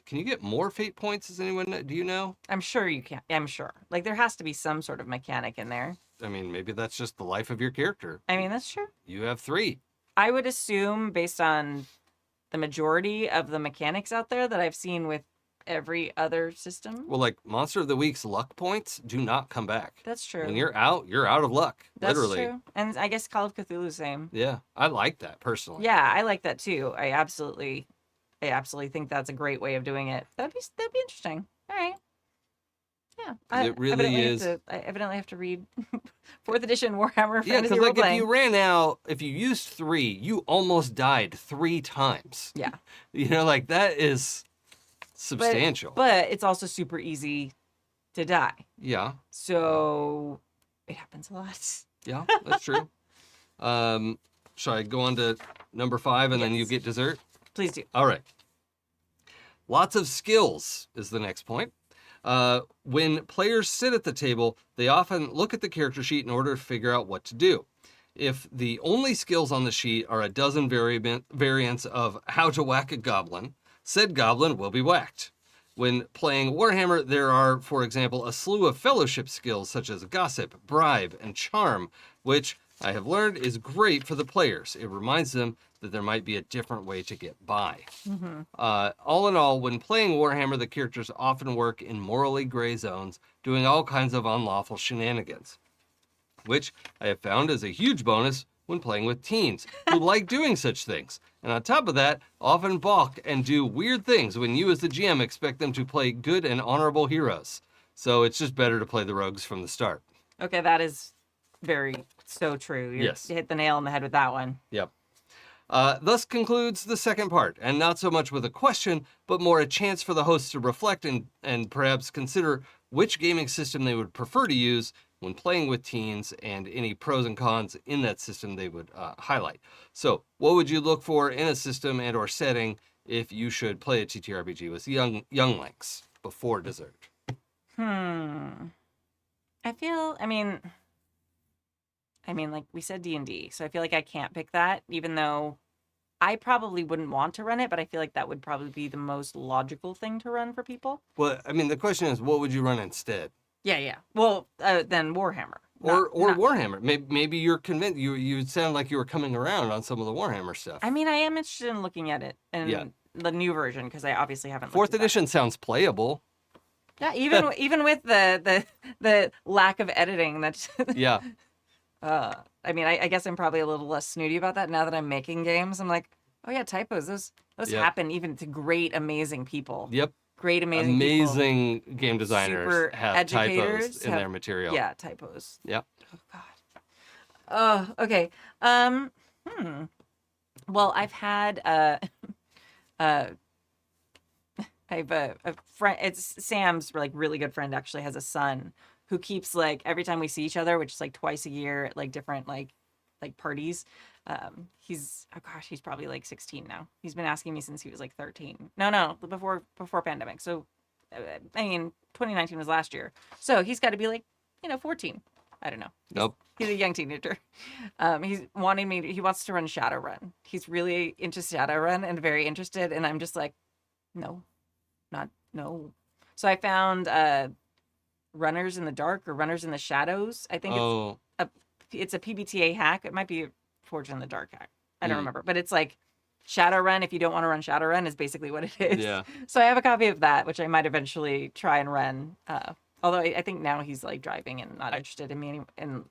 [SPEAKER 3] can you get more fate points? Does anyone know? Do you know?
[SPEAKER 2] I'm sure you can. I'm sure. Like, there has to be some sort of mechanic in there.
[SPEAKER 3] I mean, maybe that's just the life of your character.
[SPEAKER 2] I mean, that's true.
[SPEAKER 3] You have 3.
[SPEAKER 2] I would assume, based on the majority of the mechanics out there that I've seen with every other system.
[SPEAKER 3] Well, like Monster of the Week's luck points do not come back.
[SPEAKER 2] That's true.
[SPEAKER 3] When you're out of luck.
[SPEAKER 2] That's
[SPEAKER 3] literally.
[SPEAKER 2] true. And I guess Call of Cthulhu, same.
[SPEAKER 3] Yeah, I like that personally.
[SPEAKER 2] Yeah, I like that too. I absolutely think that's a great way of doing it. That'd be interesting. All right. Yeah,
[SPEAKER 3] It really is.
[SPEAKER 2] I evidently have to read 4th edition Warhammer
[SPEAKER 3] Yeah,
[SPEAKER 2] Fantasy
[SPEAKER 3] because like
[SPEAKER 2] role-playing.
[SPEAKER 3] if you ran out, if you used 3, you almost died 3 times.
[SPEAKER 2] Yeah,
[SPEAKER 3] You know, like that is substantial.
[SPEAKER 2] but it's also super easy to die.
[SPEAKER 3] Yeah,
[SPEAKER 2] So it happens a lot.
[SPEAKER 3] yeah, that's true. Shall I go on to number 5 and then you
[SPEAKER 2] Yes.
[SPEAKER 3] get dessert?
[SPEAKER 2] Please do.
[SPEAKER 3] All right. Lots of skills is the next point. When players sit at the table, they often look at the character sheet in order to figure out what to do. If the only skills on the sheet are a dozen variants of how to whack a goblin, said goblin will be whacked. When playing Warhammer, there are, for example, a slew of fellowship skills such as gossip, bribe, and charm, which I have learned is great for the players. It reminds them that there might be a different way to get by. All in all, when playing Warhammer, the characters often work in morally gray zones, doing all kinds of unlawful shenanigans, which I have found is a huge bonus when playing with teens who like doing such things. And on top of that, often balk and do weird things when you as the GM expect them to play good and honorable heroes. So it's just better to play the rogues from the start.
[SPEAKER 2] Okay, that is so true. You hit the nail on the head with that one.
[SPEAKER 3] Yep. Thus concludes the second part, and not so much with a question, but more a chance for the hosts to reflect and perhaps consider which gaming system they would prefer to use when playing with teens and any pros and cons in that system they would highlight. So what would you look for in a system and or setting if you should play a TTRPG with younglings before dessert?
[SPEAKER 2] I mean, like we said, D&D. So I feel like I can't pick that, even though I probably wouldn't want to run it, but I feel like that would probably be the most logical thing to run for people.
[SPEAKER 3] Well, I mean, the question is, what would you run instead?
[SPEAKER 2] Yeah. Well, then Warhammer.
[SPEAKER 3] Or Warhammer. Maybe you're convinced. You sound like you were coming around on some of the Warhammer stuff.
[SPEAKER 2] I mean, I am interested in looking at it and the new version because I obviously haven't.
[SPEAKER 3] Fourth edition sounds playable.
[SPEAKER 2] Yeah, even with the lack of editing. That's
[SPEAKER 3] yeah.
[SPEAKER 2] I mean, I guess I'm probably a little less snooty about that now that I'm making games. I'm like, oh yeah, typos. Those happen even to great, amazing people.
[SPEAKER 3] Yep.
[SPEAKER 2] Great, amazing
[SPEAKER 3] people. Game designers have typos in their material.
[SPEAKER 2] Yeah, typos.
[SPEAKER 3] Yep.
[SPEAKER 2] Oh God. Oh, okay. Well, I've had I have a friend. It's Sam's like really good friend. Actually, has a son who keeps like every time we see each other, which is like twice a year at like different like parties. He's probably like 16 now. He's been asking me since he was like 13. No, before pandemic. So, I mean, 2019 was last year. So he's got to be like, 14. I don't know.
[SPEAKER 3] Nope.
[SPEAKER 2] He's a young teenager. He wants to run Shadowrun. He's really into Shadowrun and very interested. And I'm just like, no. So I found Runners in the Dark or Runners in the Shadows. I think it's a PBTA hack. It might be a Forge in the Dark hack. I don't remember. But it's like Shadowrun, if you don't want to run Shadowrun, is basically what it is.
[SPEAKER 3] Yeah.
[SPEAKER 2] So I have a copy of that, which I might eventually try and run. Although I think now he's like driving and not interested in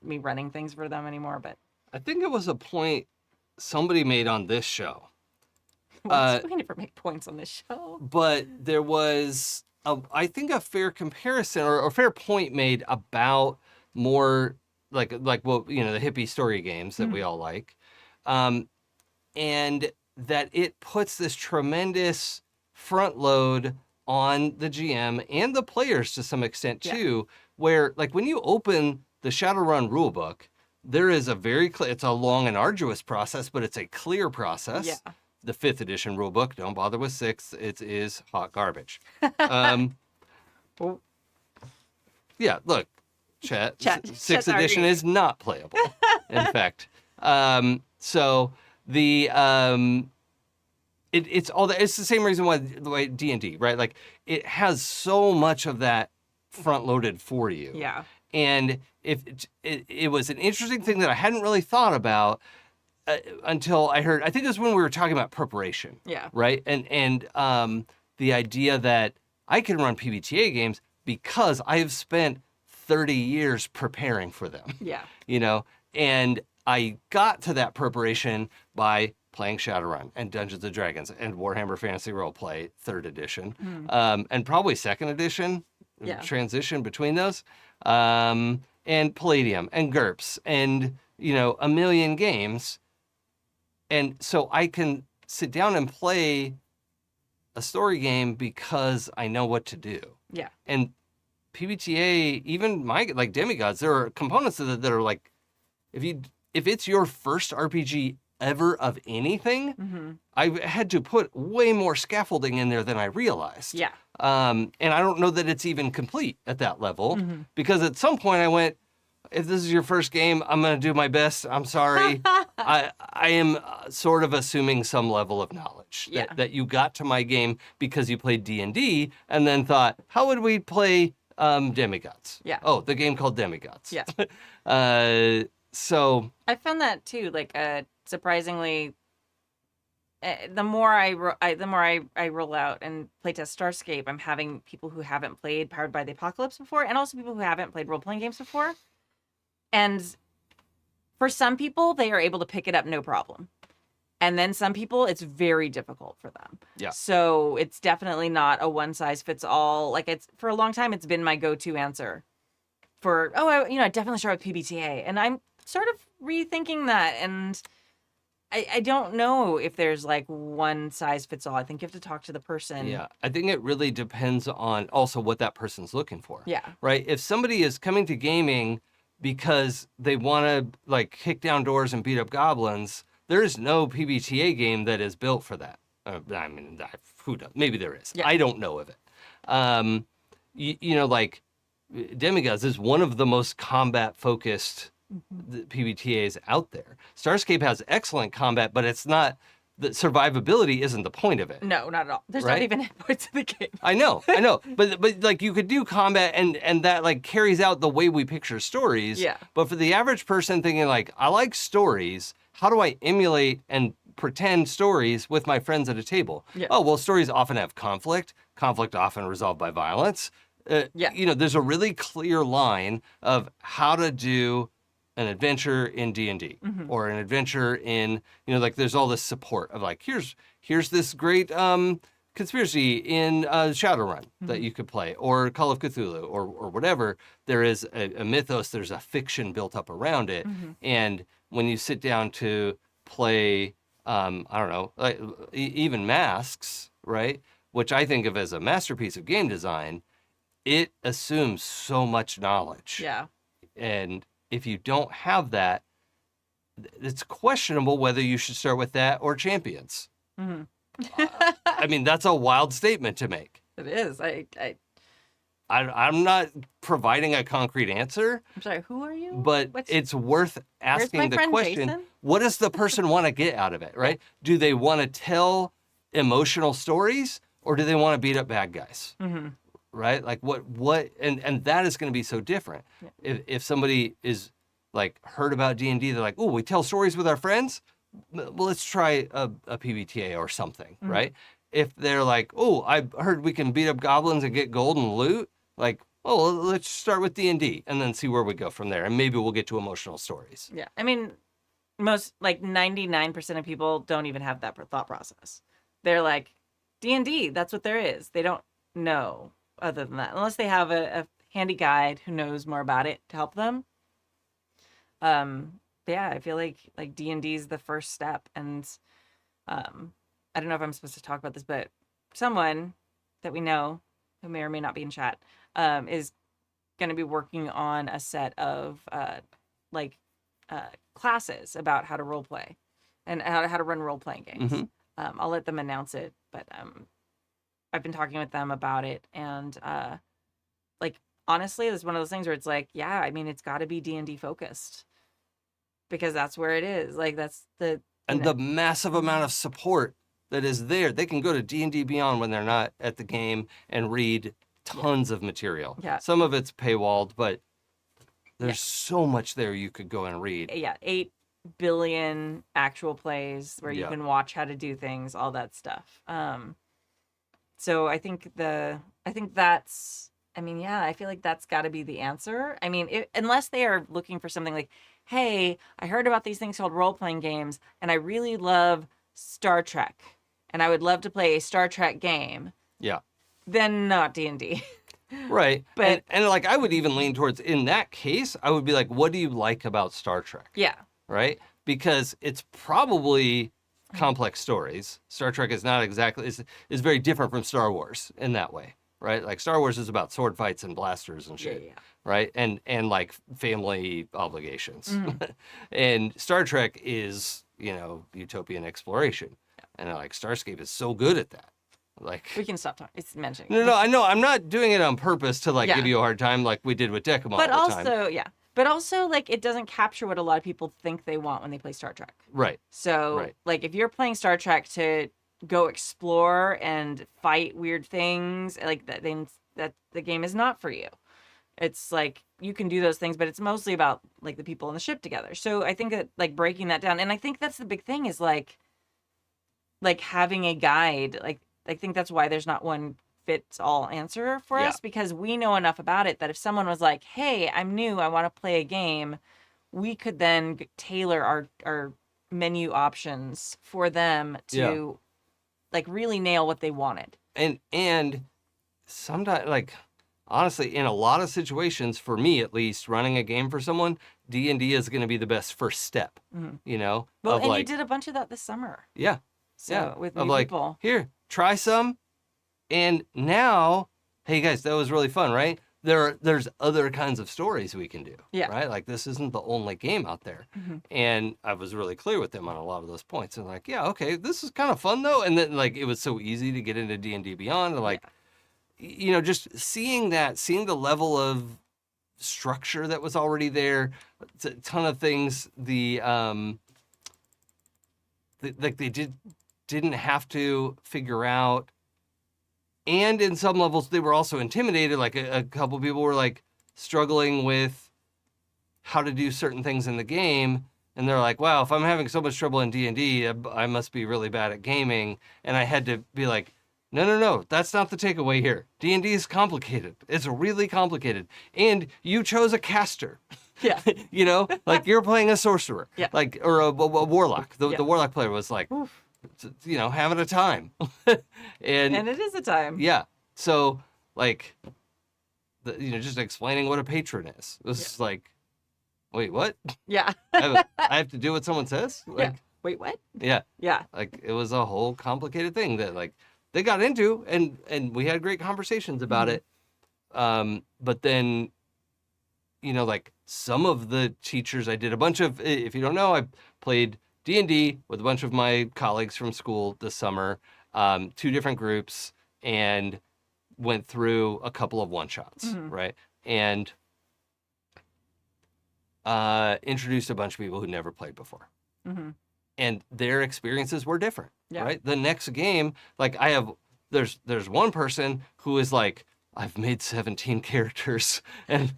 [SPEAKER 2] me running things for them anymore. But
[SPEAKER 3] I think it was a point somebody made on this show.
[SPEAKER 2] we never make points on this show.
[SPEAKER 3] But there was, I think, a fair comparison or a fair point made about more like the hippie story games that we all like, and that it puts this tremendous front load on the GM and the players to some extent too, where like when you open the Shadowrun rulebook, there is a very clear, it's a long and arduous process, but it's a clear process. Yeah. The 5th edition rulebook, don't bother with 6th, it is hot garbage. Yeah, look, chat 6th edition is not playable, in fact. So the it's all that. It's the same reason why the way D&D, right? Like it has so much of that front loaded for you.
[SPEAKER 2] Yeah.
[SPEAKER 3] And if it was an interesting thing that I hadn't really thought about until I heard. I think it was when we were talking about preparation.
[SPEAKER 2] Yeah.
[SPEAKER 3] Right. And the idea that I can run PBTA games because I have spent 30 years preparing for them.
[SPEAKER 2] Yeah.
[SPEAKER 3] And I got to that preparation by playing Shadowrun and Dungeons & Dragons and Warhammer Fantasy Roleplay 3rd edition, and probably 2nd edition, transition between those, and Palladium and GURPS and, a million games. And so I can sit down and play a story game because I know what to do.
[SPEAKER 2] Yeah.
[SPEAKER 3] And PBTA, even like Demigods, there are components of it that are like, if it's your first RPG ever of anything, I had to put way more scaffolding in there than I realized.
[SPEAKER 2] Yeah.
[SPEAKER 3] And I don't know that it's even complete at that level, because at some point I went, if this is your first game, I'm going to do my best. I'm sorry. I am sort of assuming some level of knowledge that you got to my game because you played D&D and then thought, how would we play Demigods?
[SPEAKER 2] Yeah.
[SPEAKER 3] Oh, the game called Demigods.
[SPEAKER 2] Yeah.
[SPEAKER 3] So
[SPEAKER 2] I found that too, like surprisingly, the more I roll out and playtest Starscape, I'm having people who haven't played Powered by the Apocalypse before, and also people who haven't played role playing games before. And for some people, they are able to pick it up no problem. And then some people, it's very difficult for them.
[SPEAKER 3] Yeah.
[SPEAKER 2] So it's definitely not a one size fits all. Like it's for a long time, it's been my go-to answer for, I definitely start with PBTA. And I'm sort of rethinking that. And I don't know if there's like one size fits all. I think you have to talk to the person.
[SPEAKER 3] yeah, I think it really depends on also what that person's looking for.
[SPEAKER 2] Yeah.
[SPEAKER 3] Right? If somebody is coming to gaming because they want to like kick down doors and beat up goblins, there is no PBTA game that is built for that. I mean, who does? Maybe there is.
[SPEAKER 2] Yeah.
[SPEAKER 3] I don't know of it. Like Demigods is one of the most combat-focused PBTAs out there. Starscape has excellent combat, but it's not. The survivability isn't the point of it.
[SPEAKER 2] No, not at all. There's
[SPEAKER 3] Right?
[SPEAKER 2] not even hit points in the game.
[SPEAKER 3] I know, but like you could do combat and that like carries out the way we picture stories.
[SPEAKER 2] Yeah.
[SPEAKER 3] But for the average person thinking like, I like stories, how do I emulate and pretend stories with my friends at a table?
[SPEAKER 2] Yeah.
[SPEAKER 3] Oh, well, stories often have conflict often resolved by violence.
[SPEAKER 2] Yeah.
[SPEAKER 3] There's a really clear line of how to do an adventure in D&D or an adventure in, like there's all this support of like, here's this great conspiracy in Shadowrun that you could play, or Call of Cthulhu, or whatever. There is a mythos, there's a fiction built up around it. And when you sit down to play, I don't know, like, even Masks, right? Which I think of as a masterpiece of game design, it assumes so much knowledge.
[SPEAKER 2] Yeah.
[SPEAKER 3] And if you don't have that, it's questionable whether you should start with that or Champions. I mean, that's a wild statement to make.
[SPEAKER 2] It is.
[SPEAKER 3] I'm not providing a concrete answer,
[SPEAKER 2] I'm sorry, who are you?
[SPEAKER 3] but it's worth asking
[SPEAKER 2] my
[SPEAKER 3] the
[SPEAKER 2] friend
[SPEAKER 3] question,
[SPEAKER 2] Jason?
[SPEAKER 3] what does the person want to get out of it, right? Do they want to tell emotional stories or do they want to beat up bad guys? Right? Like what and that is going to be so different. Yeah. If somebody is like heard about D&D, they're like, oh, we tell stories with our friends? Well, let's try a PBTA or something, right? If they're like, oh, I heard we can beat up goblins and get gold and loot, like, oh, let's start with D&D and then see where we go from there. And maybe we'll get to emotional stories.
[SPEAKER 2] Yeah. I mean, most, like 99% of people don't even have that thought process. They're like, D&D, that's what there is. They don't know other than that, unless they have a handy guide who knows more about it to help them. Yeah, I feel like D&D is the first step, and I don't know if I'm supposed to talk about this, but someone that we know who may or may not be in chat is going to be working on a set of classes about how to role play and how to run role playing games. I'll let them announce it, but I've been talking with them about it, and honestly, it's one of those things where it's like, yeah, I mean, it's got to be D&D focused because that's where it is. Like that's the
[SPEAKER 3] massive amount of support that is there. They can go to D&D Beyond when they're not at the game and read tons of material.
[SPEAKER 2] Yeah.
[SPEAKER 3] Some of it's paywalled, but there's so much there you could go and read.
[SPEAKER 2] Yeah, 8 billion actual plays where you can watch how to do things, all that stuff. So I think that's, I mean, yeah, I feel like that's got to be the answer. I mean, unless they are looking for something like, hey, I heard about these things called role-playing games, and I really love Star Trek, and I would love to play a Star Trek game.
[SPEAKER 3] Yeah.
[SPEAKER 2] Then not D&D.
[SPEAKER 3] Right.
[SPEAKER 2] But
[SPEAKER 3] and like I would even lean towards, in that case, I would be like, what do you like about Star Trek?
[SPEAKER 2] Yeah.
[SPEAKER 3] Right? Because it's probably complex stories. Star Trek is not exactly, is very different from Star Wars in that way. Right? Like Star Wars is about sword fights and blasters and shit.
[SPEAKER 2] Yeah.
[SPEAKER 3] Right? And like family obligations. And Star Trek is, utopian exploration. And like Starscape is so good at that. Like
[SPEAKER 2] we can stop talking. It's mentioning.
[SPEAKER 3] No, I know. I'm not doing it on purpose to give you a hard time like we did with Decimon
[SPEAKER 2] but
[SPEAKER 3] all the time.
[SPEAKER 2] also, yeah. But also, like, it doesn't capture what a lot of people think they want when they play Star Trek.
[SPEAKER 3] Right.
[SPEAKER 2] So, like, if you're playing Star Trek to go explore and fight weird things, like that, then that the game is not for you. It's like you can do those things, but it's mostly about like the people on the ship together. So I think that like breaking that down, and I think that's the big thing is like having a guide. Like I think that's why there's not one fits all answer for
[SPEAKER 3] Yeah.
[SPEAKER 2] us, because we know enough about it that if someone was like, "Hey, I'm new, I want to play a game," we could then tailor our menu options for them to like really nail what they wanted.
[SPEAKER 3] And sometimes, like, honestly, in a lot of situations, for me at least, running a game for someone, D&D is going to be the best first step. You know,
[SPEAKER 2] Well,
[SPEAKER 3] of
[SPEAKER 2] and
[SPEAKER 3] like,
[SPEAKER 2] you did a bunch of that this summer.
[SPEAKER 3] yeah,
[SPEAKER 2] So with
[SPEAKER 3] of
[SPEAKER 2] new
[SPEAKER 3] like,
[SPEAKER 2] people.
[SPEAKER 3] here, try some, and now, hey guys, that was really fun, right? There's other kinds of stories we can do,
[SPEAKER 2] Yeah.
[SPEAKER 3] right? Like this isn't the only game out there. And I was really clear with them on a lot of those points. And like, yeah, okay, this is kind of fun though. And then like it was so easy to get into D&D Beyond, and like, you know, just seeing the level of structure that was already there, a ton of things. Like they didn't have to figure out. And in some levels, they were also intimidated. Like a couple people were like struggling with how to do certain things in the game. And they're like, wow, if I'm having so much trouble in D&D, I must be really bad at gaming. And I had to be like, no, that's not the takeaway here. D&D is complicated. It's really complicated. And you chose a caster.
[SPEAKER 2] Yeah.
[SPEAKER 3] You know, like you're playing a sorcerer.
[SPEAKER 2] Yeah.
[SPEAKER 3] Like, or a warlock. The
[SPEAKER 2] Yeah.
[SPEAKER 3] warlock player was like, you know, having a time.
[SPEAKER 2] And it is a time.
[SPEAKER 3] Yeah. So, like, you know, just explaining what a patron is. It was just like, wait, what?
[SPEAKER 2] Yeah.
[SPEAKER 3] I have to do what someone says? Like,
[SPEAKER 2] Yeah. Wait, what?
[SPEAKER 3] yeah.
[SPEAKER 2] Yeah.
[SPEAKER 3] Like, it was a whole complicated thing that, like, they got into, and we had great conversations about it. But then, you know, like, some of the teachers, I did a bunch of, if you don't know, I played D&D with a bunch of my colleagues from school this summer, 2 different groups, and went through a couple of one-shots, right? And introduced a bunch of people who never played before. And their experiences were different, right? The next game, like there's one person who is like, I've made 17 characters, and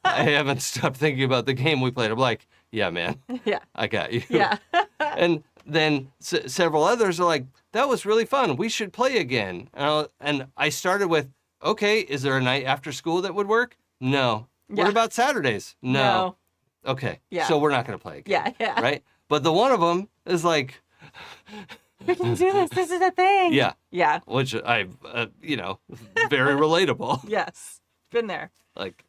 [SPEAKER 3] I haven't stopped thinking about the game we played. I'm like, yeah, man.
[SPEAKER 2] Yeah.
[SPEAKER 3] I got you.
[SPEAKER 2] Yeah.
[SPEAKER 3] And then several others are like, that was really fun. We should play again. And I started with, okay, is there a night after school that would work? No.
[SPEAKER 2] Yeah.
[SPEAKER 3] What about Saturdays? No. Okay.
[SPEAKER 2] Yeah.
[SPEAKER 3] So we're not going to play again.
[SPEAKER 2] Yeah.
[SPEAKER 3] Right? But the one of them is like,
[SPEAKER 2] We can do this. This is a thing.
[SPEAKER 3] yeah.
[SPEAKER 2] Yeah.
[SPEAKER 3] Which you know, very relatable.
[SPEAKER 2] Yes. Been there.
[SPEAKER 3] Like,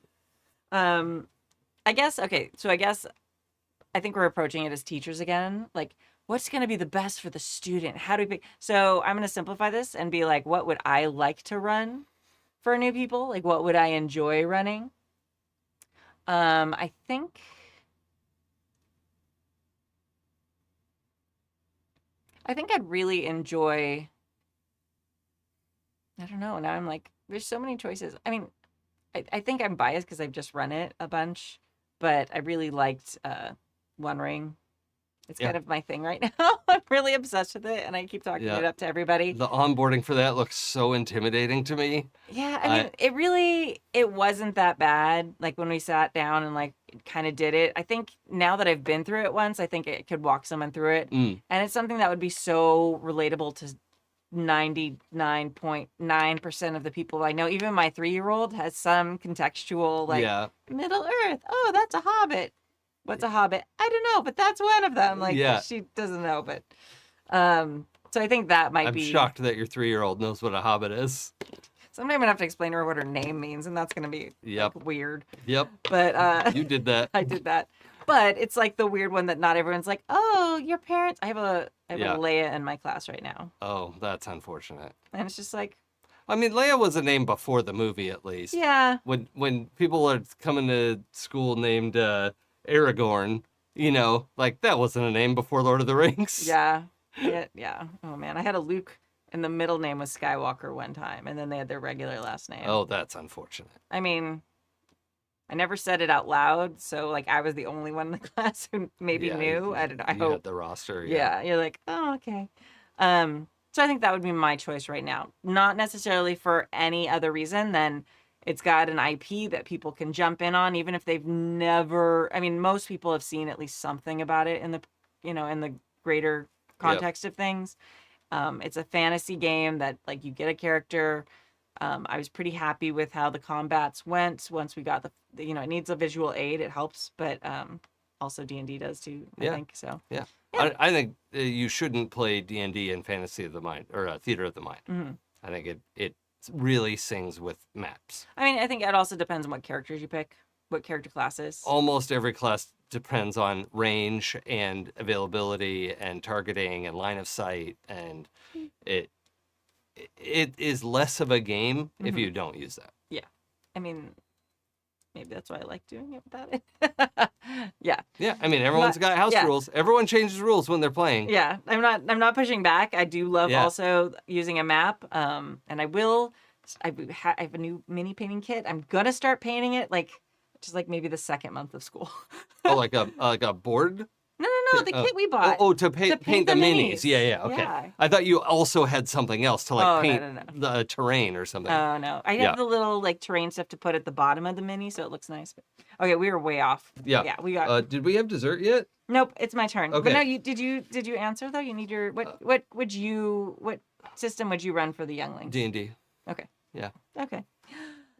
[SPEAKER 2] I guess, okay, so I think we're approaching it as teachers again. Like, what's going to be the best for the student? How do we pick? So I'm going to simplify this and be like, what would I like to run for new people? Like, what would I enjoy running? I think I'd really enjoy, I don't know. Now I'm like, there's so many choices. I mean, I think I'm biased because I've just run it a bunch, but I really liked One Ring. It's kind of my thing right now. I'm really obsessed with it, and I keep talking it up to everybody.
[SPEAKER 3] the onboarding for that looks so intimidating to me.
[SPEAKER 2] Yeah, I mean, it wasn't that bad. Like when we sat down and like kind of did it. I think now that I've been through it once, I think it could walk someone through it. And it's something that would be so relatable to 99.9% of the people I know. Even my 3-year-old has some contextual, like, Middle Earth. Oh, that's a hobbit. What's a hobbit? I don't know, but that's one of them. Like, she doesn't know, but so I think that might be.
[SPEAKER 3] I'm shocked that your 3-year-old knows what a hobbit is.
[SPEAKER 2] Someday I'm gonna have to explain to her what her name means, and that's gonna be like, weird.
[SPEAKER 3] Yep.
[SPEAKER 2] But
[SPEAKER 3] you did that.
[SPEAKER 2] I did that. But it's like the weird one that not everyone's like, oh, your parents. I have a Leia in my class right now.
[SPEAKER 3] Oh, that's unfortunate.
[SPEAKER 2] And it's just like,
[SPEAKER 3] I mean, Leia was a name before the movie, at least.
[SPEAKER 2] yeah.
[SPEAKER 3] When people are coming to school named Aragorn, you know, like that wasn't a name before Lord of the Rings.
[SPEAKER 2] Yeah. Yeah. Oh man, I had a Luke, and the middle name was Skywalker one time, and then they had their regular last name.
[SPEAKER 3] Oh, that's unfortunate.
[SPEAKER 2] I mean, I never said it out loud, so like I was the only one in the class who maybe knew. I don't know. I hope
[SPEAKER 3] had the roster.
[SPEAKER 2] Yeah, you're like, oh, okay. So I think that would be my choice right now. Not necessarily for any other reason than It's got an IP that people can jump in on, even if they've never. I mean, most people have seen at least something about it in the, in the greater context of things. It's a fantasy game that like you get a character. I was pretty happy with how the combats went once we got the it needs a visual aid. It helps, but also D&D does too. I think so.
[SPEAKER 3] Yeah.
[SPEAKER 2] Yeah.
[SPEAKER 3] I think you shouldn't play D&D in Fantasy of the Mind or Theater of the Mind.
[SPEAKER 2] Mm-hmm.
[SPEAKER 3] I think it really sings with maps.
[SPEAKER 2] I mean, I think it also depends on what characters you pick, what character classes.
[SPEAKER 3] Almost every class depends on range and availability and targeting and line of sight, and it is less of a game if you don't use that.
[SPEAKER 2] Yeah. I mean, maybe that's why I like doing it without it. Yeah.
[SPEAKER 3] Yeah, I mean, everyone's got house rules. Everyone changes rules when they're playing.
[SPEAKER 2] Yeah, I'm not pushing back. I do love also using a map. And I have a new mini painting kit. I'm gonna start painting it just maybe the second month of school.
[SPEAKER 3] Oh, like a board?
[SPEAKER 2] No, the kit we bought.
[SPEAKER 3] To paint the minis. Yeah, okay.
[SPEAKER 2] Yeah.
[SPEAKER 3] I thought you also had something else to paint
[SPEAKER 2] no.
[SPEAKER 3] the terrain or something.
[SPEAKER 2] Oh no, I have the little terrain stuff to put at the bottom of the mini, so it looks nice. But, okay, we were way off.
[SPEAKER 3] Yeah,
[SPEAKER 2] we got.
[SPEAKER 3] Did we have dessert yet?
[SPEAKER 2] Nope, it's my turn.
[SPEAKER 3] Okay.
[SPEAKER 2] But no, did you answer though? You need your what system would you run for the younglings?
[SPEAKER 3] D&D.
[SPEAKER 2] Okay.
[SPEAKER 3] Yeah.
[SPEAKER 2] Okay.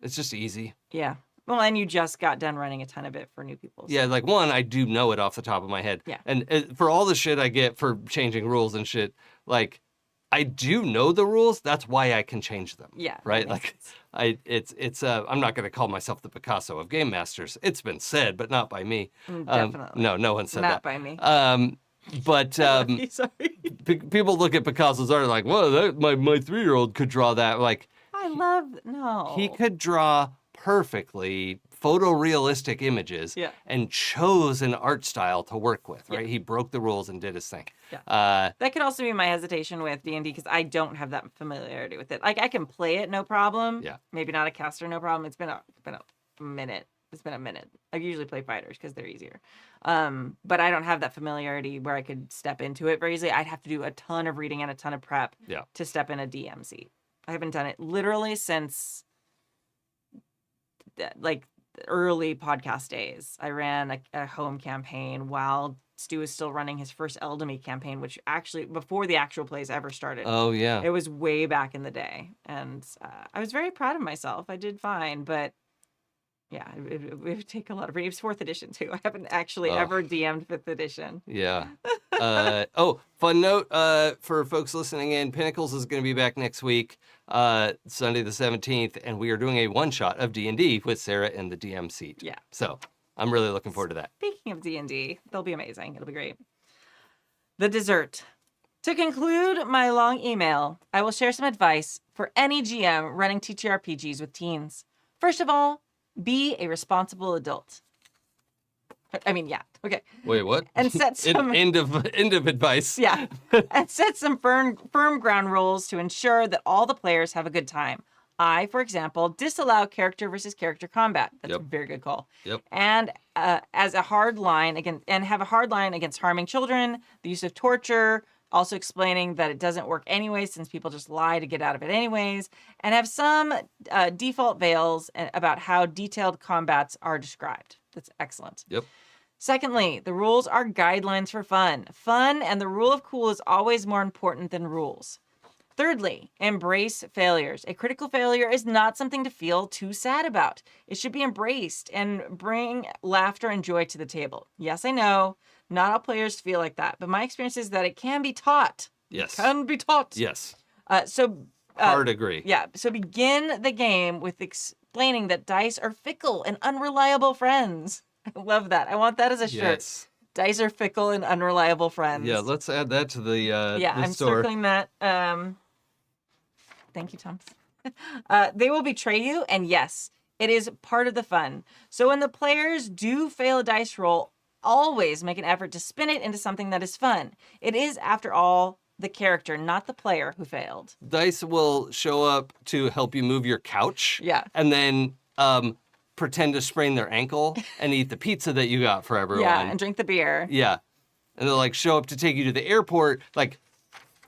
[SPEAKER 3] It's just easy.
[SPEAKER 2] Yeah. Well, and you just got done running a ton of it for new people. So.
[SPEAKER 3] Yeah, one, I do know it off the top of my head.
[SPEAKER 2] Yeah.
[SPEAKER 3] And for all the shit I get for changing rules and shit, I do know the rules. That's why I can change them.
[SPEAKER 2] Yeah.
[SPEAKER 3] Right? I'm not going to call myself the Picasso of Game Masters. It's been said, but not by me.
[SPEAKER 2] Definitely.
[SPEAKER 3] No one said that.
[SPEAKER 2] Not by me.
[SPEAKER 3] But
[SPEAKER 2] Sorry.
[SPEAKER 3] people look at Picasso's art like, well, my 3-year-old could draw that.
[SPEAKER 2] No.
[SPEAKER 3] He could draw perfectly photorealistic images and chose an art style to work with, right? He broke the rules and did his thing.
[SPEAKER 2] Yeah. That could also be my hesitation with D&D because I don't have that familiarity with it. I can play it, no problem.
[SPEAKER 3] Yeah.
[SPEAKER 2] Maybe not a caster, no problem. It's been a minute. It's been a minute. I usually play fighters because they're easier. But I don't have that familiarity where I could step into it very easily. I'd have to do a ton of reading and a ton of prep to step in a DM seat. I haven't done it literally since the early podcast days. I ran a home campaign while Stu was still running his first Eldemy campaign, which actually before the actual plays ever started.
[SPEAKER 3] Oh yeah,
[SPEAKER 2] it was way back in the day, and I was very proud of myself. I did fine, but yeah, it would take a lot of reading. It's 4th edition too. I haven't actually ever DM'd 5th edition.
[SPEAKER 3] Yeah. Fun note for folks listening in, Pinnacles is going to be back next week, Sunday the 17th, and we are doing a one-shot of D&D with Sarah in the DM seat. Yeah. So I'm really looking forward to that.
[SPEAKER 2] Speaking of D&D, they'll be amazing. It'll be great. The dessert. To conclude my long email, I will share some advice for any GM running TTRPGs with teens. First of all, be a responsible adult. I mean, yeah. Okay.
[SPEAKER 3] Wait, what?
[SPEAKER 2] And set some
[SPEAKER 3] end of advice.
[SPEAKER 2] Yeah. And set some firm ground rules to ensure that all the players have a good time. I, for example, disallow character versus character combat. That's a very good call.
[SPEAKER 3] Yep.
[SPEAKER 2] And as a hard line have a hard line against harming children, the use of torture, also explaining that it doesn't work anyway since people just lie to get out of it anyways, and have some default veils about how detailed combats are described. That's excellent.
[SPEAKER 3] Yep.
[SPEAKER 2] Secondly, the rules are guidelines for fun. Fun and the rule of cool is always more important than rules. Thirdly, embrace failures. A critical failure is not something to feel too sad about. It should be embraced and bring laughter and joy to the table. Yes, I know, not all players feel like that, but my experience is that it can be taught.
[SPEAKER 3] Yes.
[SPEAKER 2] It can be taught.
[SPEAKER 3] Yes.
[SPEAKER 2] Hard
[SPEAKER 3] agree.
[SPEAKER 2] Yeah, so begin the game with explaining that dice are fickle and unreliable friends. I love that. I want that as a shirt.
[SPEAKER 3] Yes.
[SPEAKER 2] Dice are fickle and unreliable friends.
[SPEAKER 3] Yeah, let's add that to the
[SPEAKER 2] I'm
[SPEAKER 3] store.
[SPEAKER 2] circling that. Thank you, Thomas. They will betray you, and yes, it is part of the fun. So when the players do fail a dice roll, always make an effort to spin it into something that is fun. It is, after all, the character, not the player, who failed.
[SPEAKER 3] Dice will show up to help you move your couch.
[SPEAKER 2] Yeah.
[SPEAKER 3] And then pretend to sprain their ankle and eat the pizza that you got for everyone.
[SPEAKER 2] Yeah, and drink the beer.
[SPEAKER 3] Yeah. And they'll show up to take you to the airport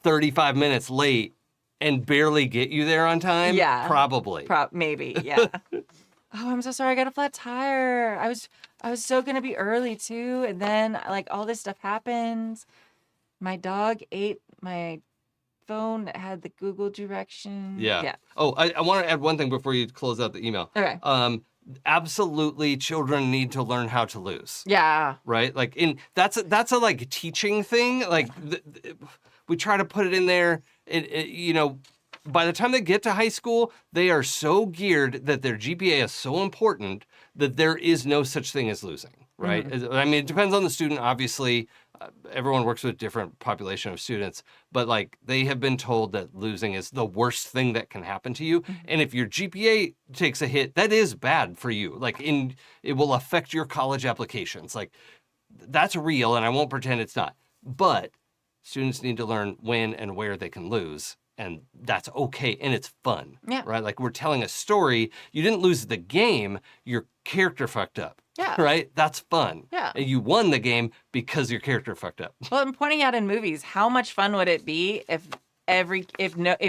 [SPEAKER 3] 35 minutes late and barely get you there on time?
[SPEAKER 2] Yeah.
[SPEAKER 3] Probably.
[SPEAKER 2] Maybe, yeah. Oh, I'm so sorry. I got a flat tire. I was so gonna be early too, and then like all this stuff happened. My dog ate my phone that had the Google direction.
[SPEAKER 3] Yeah.
[SPEAKER 2] Yeah.
[SPEAKER 3] Oh, I want to add one thing before you close out the email.
[SPEAKER 2] Okay.
[SPEAKER 3] Absolutely, children need to learn how to lose.
[SPEAKER 2] Yeah.
[SPEAKER 3] Right? Like that's a like teaching thing. Like we try to put it in there. You know, by the time they get to high school, they are so geared that their GPA is so important that there is no such thing as losing. Right? I mean, it depends on the student, obviously. Everyone works with a different population of students, but like they have been told that losing is the worst thing that can happen to you. And if your GPA takes a hit, that is bad for you. Like it will affect your college applications. Like that's real, and I won't pretend it's not. But students need to learn when and where they can lose, and that's okay, and it's fun.
[SPEAKER 2] Yeah.
[SPEAKER 3] Right? Like we're telling a story. You didn't lose the game, your character fucked up.
[SPEAKER 2] Yeah.
[SPEAKER 3] Right? That's fun.
[SPEAKER 2] Yeah.
[SPEAKER 3] And you won the game because your character fucked up.
[SPEAKER 2] Well, I'm pointing out in movies, how much fun would it be if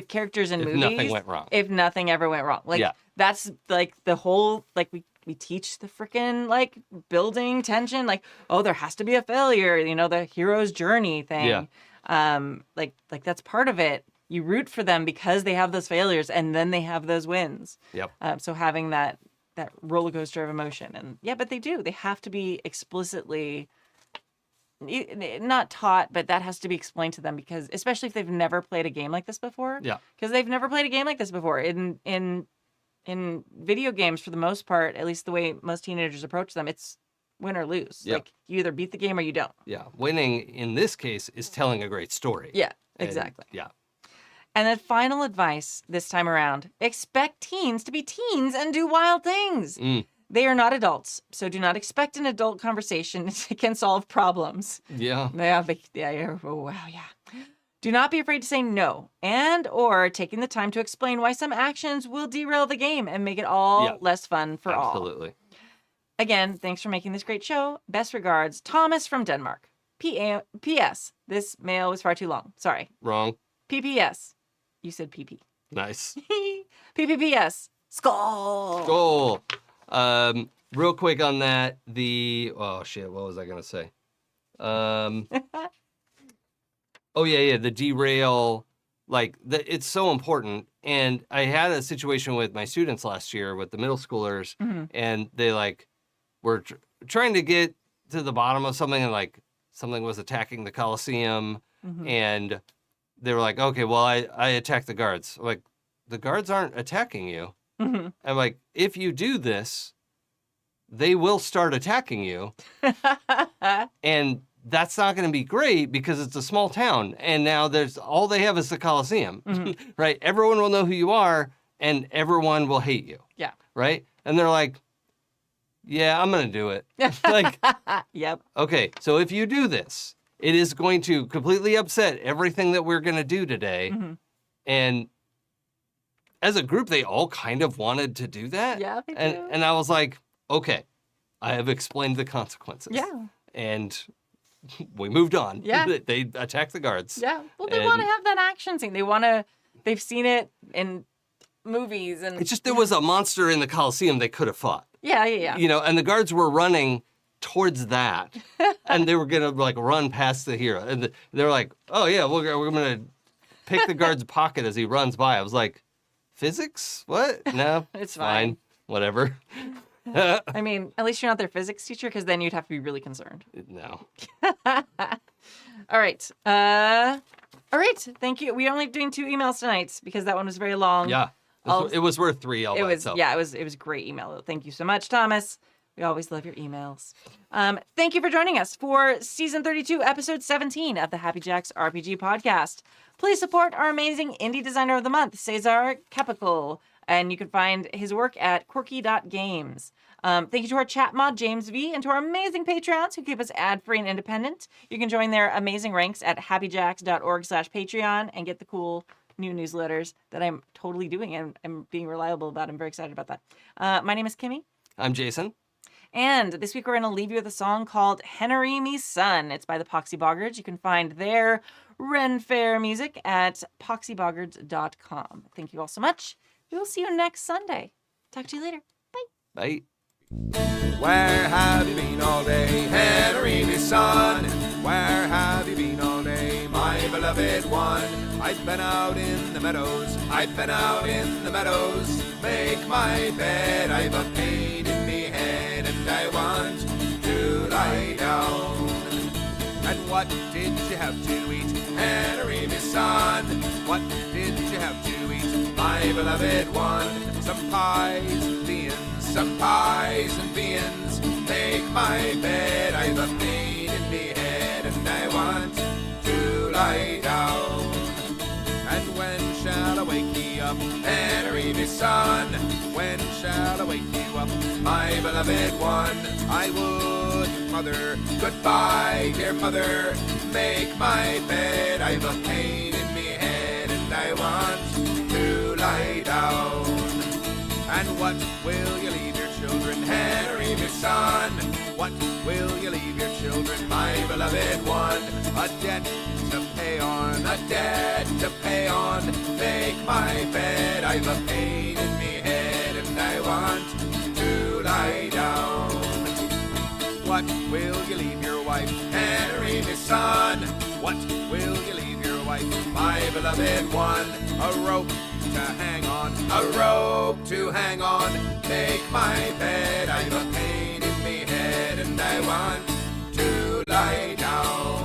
[SPEAKER 2] characters in movies,
[SPEAKER 3] nothing went wrong.
[SPEAKER 2] If nothing ever went wrong. Like
[SPEAKER 3] Yeah.
[SPEAKER 2] that's like the whole like we teach the freaking like building tension, like, oh, there has to be a failure, you know, the hero's journey thing.
[SPEAKER 3] Yeah.
[SPEAKER 2] Like that's part of it. You root for them because they have those failures and then they have those wins.
[SPEAKER 3] Yep.
[SPEAKER 2] So having that roller coaster of emotion, and yeah, but they have to be explicitly not taught, but that has to be explained to them, because especially if they've never played a game like this before.
[SPEAKER 3] Yeah.
[SPEAKER 2] Because they've never played a game like this before. In video games, for the most part, at least the way most teenagers approach them, it's win or lose.
[SPEAKER 3] Yep.
[SPEAKER 2] Like you either beat the game or you don't.
[SPEAKER 3] Yeah. Winning in this case is telling a great story.
[SPEAKER 2] Yeah,
[SPEAKER 3] And,
[SPEAKER 2] exactly.
[SPEAKER 3] yeah.
[SPEAKER 2] And then final advice this time around: expect teens to be teens and do wild things. They are not adults, so do not expect an adult conversation can solve problems.
[SPEAKER 3] Yeah.
[SPEAKER 2] Oh, wow, yeah. Do not be afraid to say no, and or taking the time to explain why some actions will derail the game and make it all less fun for all.
[SPEAKER 3] Absolutely.
[SPEAKER 2] Again, thanks for making this great show. Best regards, Thomas from Denmark. P.S. This mail was far too long. Sorry.
[SPEAKER 3] Wrong.
[SPEAKER 2] P.P.S. You said P.P.
[SPEAKER 3] Nice.
[SPEAKER 2] P.P.P.S. Skull.
[SPEAKER 3] Goal. Real quick on that, oh shit, what was I gonna say? Oh yeah, the derail, like it's so important. And I had a situation with my students last year with the middle schoolers, and they like were trying to get to the bottom of something, and like something was attacking the Coliseum, and they were like, okay, well, I attacked the guards. I'm like, the guards aren't attacking you. I'm like, if you do this, they will start attacking you. And that's not going to be great because it's a small town. And now all they have is the Coliseum, right? Everyone will know who you are and everyone will hate you.
[SPEAKER 2] Yeah.
[SPEAKER 3] Right? And they're like, yeah, I'm going to do it. Like,
[SPEAKER 2] Yep.
[SPEAKER 3] okay, so if you do this, it is going to completely upset everything that we're going to do today. And as a group, they all kind of wanted to do that.
[SPEAKER 2] Yeah, they do.
[SPEAKER 3] And I was like, okay, I have explained the consequences.
[SPEAKER 2] Yeah.
[SPEAKER 3] And we moved on.
[SPEAKER 2] Yeah.
[SPEAKER 3] They attacked the guards.
[SPEAKER 2] Yeah. Well, they want to have that action scene. They've seen it in movies. And
[SPEAKER 3] It's just there was a monster in the Coliseum they could have fought.
[SPEAKER 2] Yeah.
[SPEAKER 3] You know, and the guards were running towards that. And they were going to like run past the hero. And they're like, oh yeah, we're going to pick the guard's pocket as he runs by. I was like, physics? What? No,
[SPEAKER 2] It's fine.
[SPEAKER 3] Whatever.
[SPEAKER 2] I mean, at least you're not their physics teacher, because then you'd have to be really concerned.
[SPEAKER 3] No.
[SPEAKER 2] All right. All right. Thank you. We're only doing 2 emails tonight because that one was very long.
[SPEAKER 3] Yeah. It was worth 3 all by itself.
[SPEAKER 2] Yeah, it was a great email. Thank you so much, Thomas. We always love your emails. Thank you for joining us for season 32, episode 17 of the Happy Jacks RPG podcast. Please support our amazing indie designer of the month, Cesar Capical, and you can find his work at quirky.games. Thank you to our chat mod, James V, and to our amazing Patreons who keep us ad-free and independent. You can join their amazing ranks at happyjacks.org/Patreon and get the cool new newsletters that I'm totally doing and I'm being reliable about. I'm very excited about that. My name is Kimmy.
[SPEAKER 3] I'm Jason.
[SPEAKER 2] And this week we're going to leave you with a song called Henry Me Son. It's by the Poxy Boggards. You can find their Ren Fair music at poxyboggards.com. Thank you all so much. We will see you next Sunday. Talk to you later.
[SPEAKER 3] Bye.
[SPEAKER 4] Where have you been all day, Henry, my son? Where have you been all day, my beloved one? I've been out in the meadows, I've been out in the meadows. Make my bed, I've a pain in me head, and I want to lie down. And what did you have to eat, Henry, my son? What did you have to eat, my beloved one? Some pies and beans, some pies and beans. Make my bed, I've a pain in me head, and I want to lie down. And when shall I wake ye up, Henry, my son? When shall I wake you up, my beloved one? I would, mother, goodbye, dear mother. Make my bed, I've a pain in me head, and I want to lie down. And what will you leave your children, Henry, my son? What will you leave your children, my beloved one? A debt to pay on, a debt to pay on. Make my bed, I've a pain in me head, and I want to lie down. What will you leave your wife, Henry, my son? What will you leave your wife, my beloved one? A rope to hang on, a rope to hang on. Make my bed, I've a pain in me head, and I want to lie down.